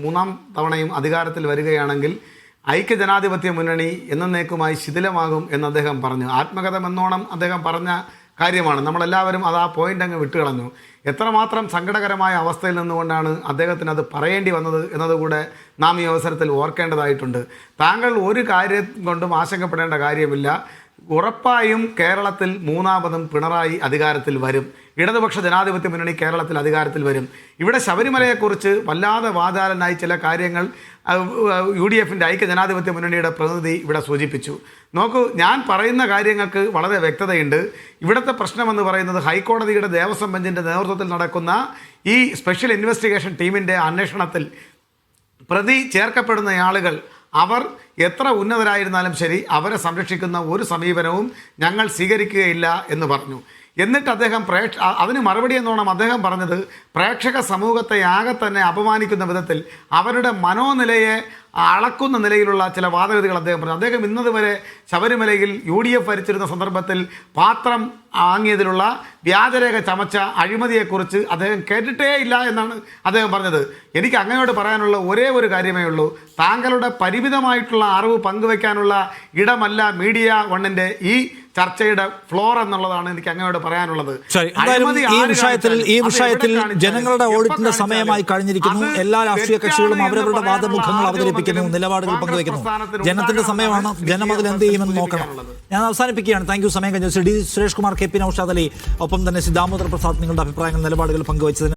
3ാം തവണയും അധികാരത്തിൽ വരികയാണെങ്കിൽ ഐക്യജനാധിപത്യ മുന്നണി എന്നേക്കുമായി ശിഥിലമാകും എന്ന് അദ്ദേഹം പറഞ്ഞു. ആത്മകഥമെന്നോണം അദ്ദേഹം പറഞ്ഞ കാര്യമാണ്. നമ്മളെല്ലാവരും അത് ആ പോയിന്റ് അങ്ങ് വിട്ടുകളഞ്ഞു. എത്രമാത്രം സങ്കടകരമായ അവസ്ഥയിൽ നിന്നുകൊണ്ടാണ് അദ്ദേഹത്തിന് അത് പറയേണ്ടി വന്നത് എന്നതുകൂടെ നാം ഈ അവസരത്തിൽ ഓർക്കേണ്ടതായിട്ടുണ്ട്. താങ്കൾ ഒരു കാര്യം കൊണ്ടും ആശങ്കപ്പെടേണ്ട കാര്യമില്ല. ഉറപ്പായും കേരളത്തിൽ 3ാമതും പിണറായി അധികാരത്തിൽ വരും. ഇടതുപക്ഷ ജനാധിപത്യ മുന്നണി കേരളത്തിൽ അധികാരത്തിൽ വരും. ഇവിടെ ശബരിമലയെക്കുറിച്ച് വല്ലാതെ വാചാലനായി ചില കാര്യങ്ങൾ UDFിൻ്റെ ഐക്യജനാധിപത്യ മുന്നണിയുടെ പ്രതിനിധി ഇവിടെ സൂചിപ്പിച്ചു. നോക്കൂ, ഞാൻ പറയുന്ന കാര്യങ്ങൾക്ക് വളരെ വ്യക്തതയുണ്ട്. ഇവിടുത്തെ പ്രശ്നമെന്ന് പറയുന്നത് ഹൈക്കോടതിയുടെ ദേവസ്വം ബെഞ്ചിൻ്റെ നേതൃത്വത്തിൽ നടക്കുന്ന ഈ സ്പെഷ്യൽ ഇൻവെസ്റ്റിഗേഷൻ ടീമിൻ്റെ അന്വേഷണത്തിൽ പ്രതി ചേർക്കപ്പെടുന്ന ആളുകൾ അവർ എത്ര ഉന്നതരായിരുന്നാലും ശരി അവരെ സംരക്ഷിക്കുന്ന ഒരു സമീപനവും ഞങ്ങൾ സ്വീകരിക്കുകയില്ല എന്ന് പറഞ്ഞു. എന്നിട്ട് അദ്ദേഹം അതിന് മറുപടി എന്നോണം അദ്ദേഹം പറഞ്ഞത് പ്രേക്ഷക സമൂഹത്തെ ആകെ തന്നെ അപമാനിക്കുന്ന വിധത്തിൽ അവരുടെ മനോനിലയെ അളക്കുന്ന നിലയിലുള്ള ചില വാദഗതികൾ അദ്ദേഹം പറഞ്ഞു. അദ്ദേഹം ഇന്നതുവരെ ശബരിമലയിൽ UDF ഭരിച്ചിരുന്ന സന്ദർഭത്തിൽ പാത്രം വാങ്ങിയതിലുള്ള വ്യാജരേഖ ചമച്ച അഴിമതിയെക്കുറിച്ച് അദ്ദേഹം കേട്ടിട്ടേ ഇല്ല എന്നാണ് അദ്ദേഹം പറഞ്ഞത്. എനിക്ക് അങ്ങയോട് പറയാനുള്ള ഒരേ ഒരു കാര്യമേ ഉള്ളൂ, താങ്കളുടെ പരിമിതമായിട്ടുള്ള അറിവ് പങ്കുവയ്ക്കാനുള്ള ഇടമല്ല മീഡിയ വണ്ണിൻ്റെ ഈ ചർച്ചയുടെ ഫ്ലോർ എന്നുള്ളതാണ് എനിക്ക് അങ്ങയോട് പറയാനുള്ളത്. ഈ വിഷയത്തിൽ ജനങ്ങളുടെ ഓഡിറ്റിന്റെ സമയമായി കഴിഞ്ഞിരിക്കുന്നു. എല്ലാ രാഷ്ട്രീയ കക്ഷികളും അവരവരുടെ വാദമുഖങ്ങൾ അവതരിപ്പിക്കുന്നു, നിലപാടുകൾ പങ്കുവയ്ക്കുന്നു. ജനത്തിന്റെ സമയമാണ്. ജനം അതിൽ എന്ത് ചെയ്യുമെന്ന് നോക്കണം. ഞാൻ അവസാനിപ്പിക്കുകയാണ്. Thank you. സമയം കഴിഞ്ഞു. സുരേഷ് കുമാർ, KP നൌഷാദ് അലി, ഒപ്പം തന്നെ ദാമോദർ പ്രസാദ്, നിങ്ങളുടെ അഭിപ്രായങ്ങൾ, നിലപാടുകൾ പങ്കുവച്ചതിന്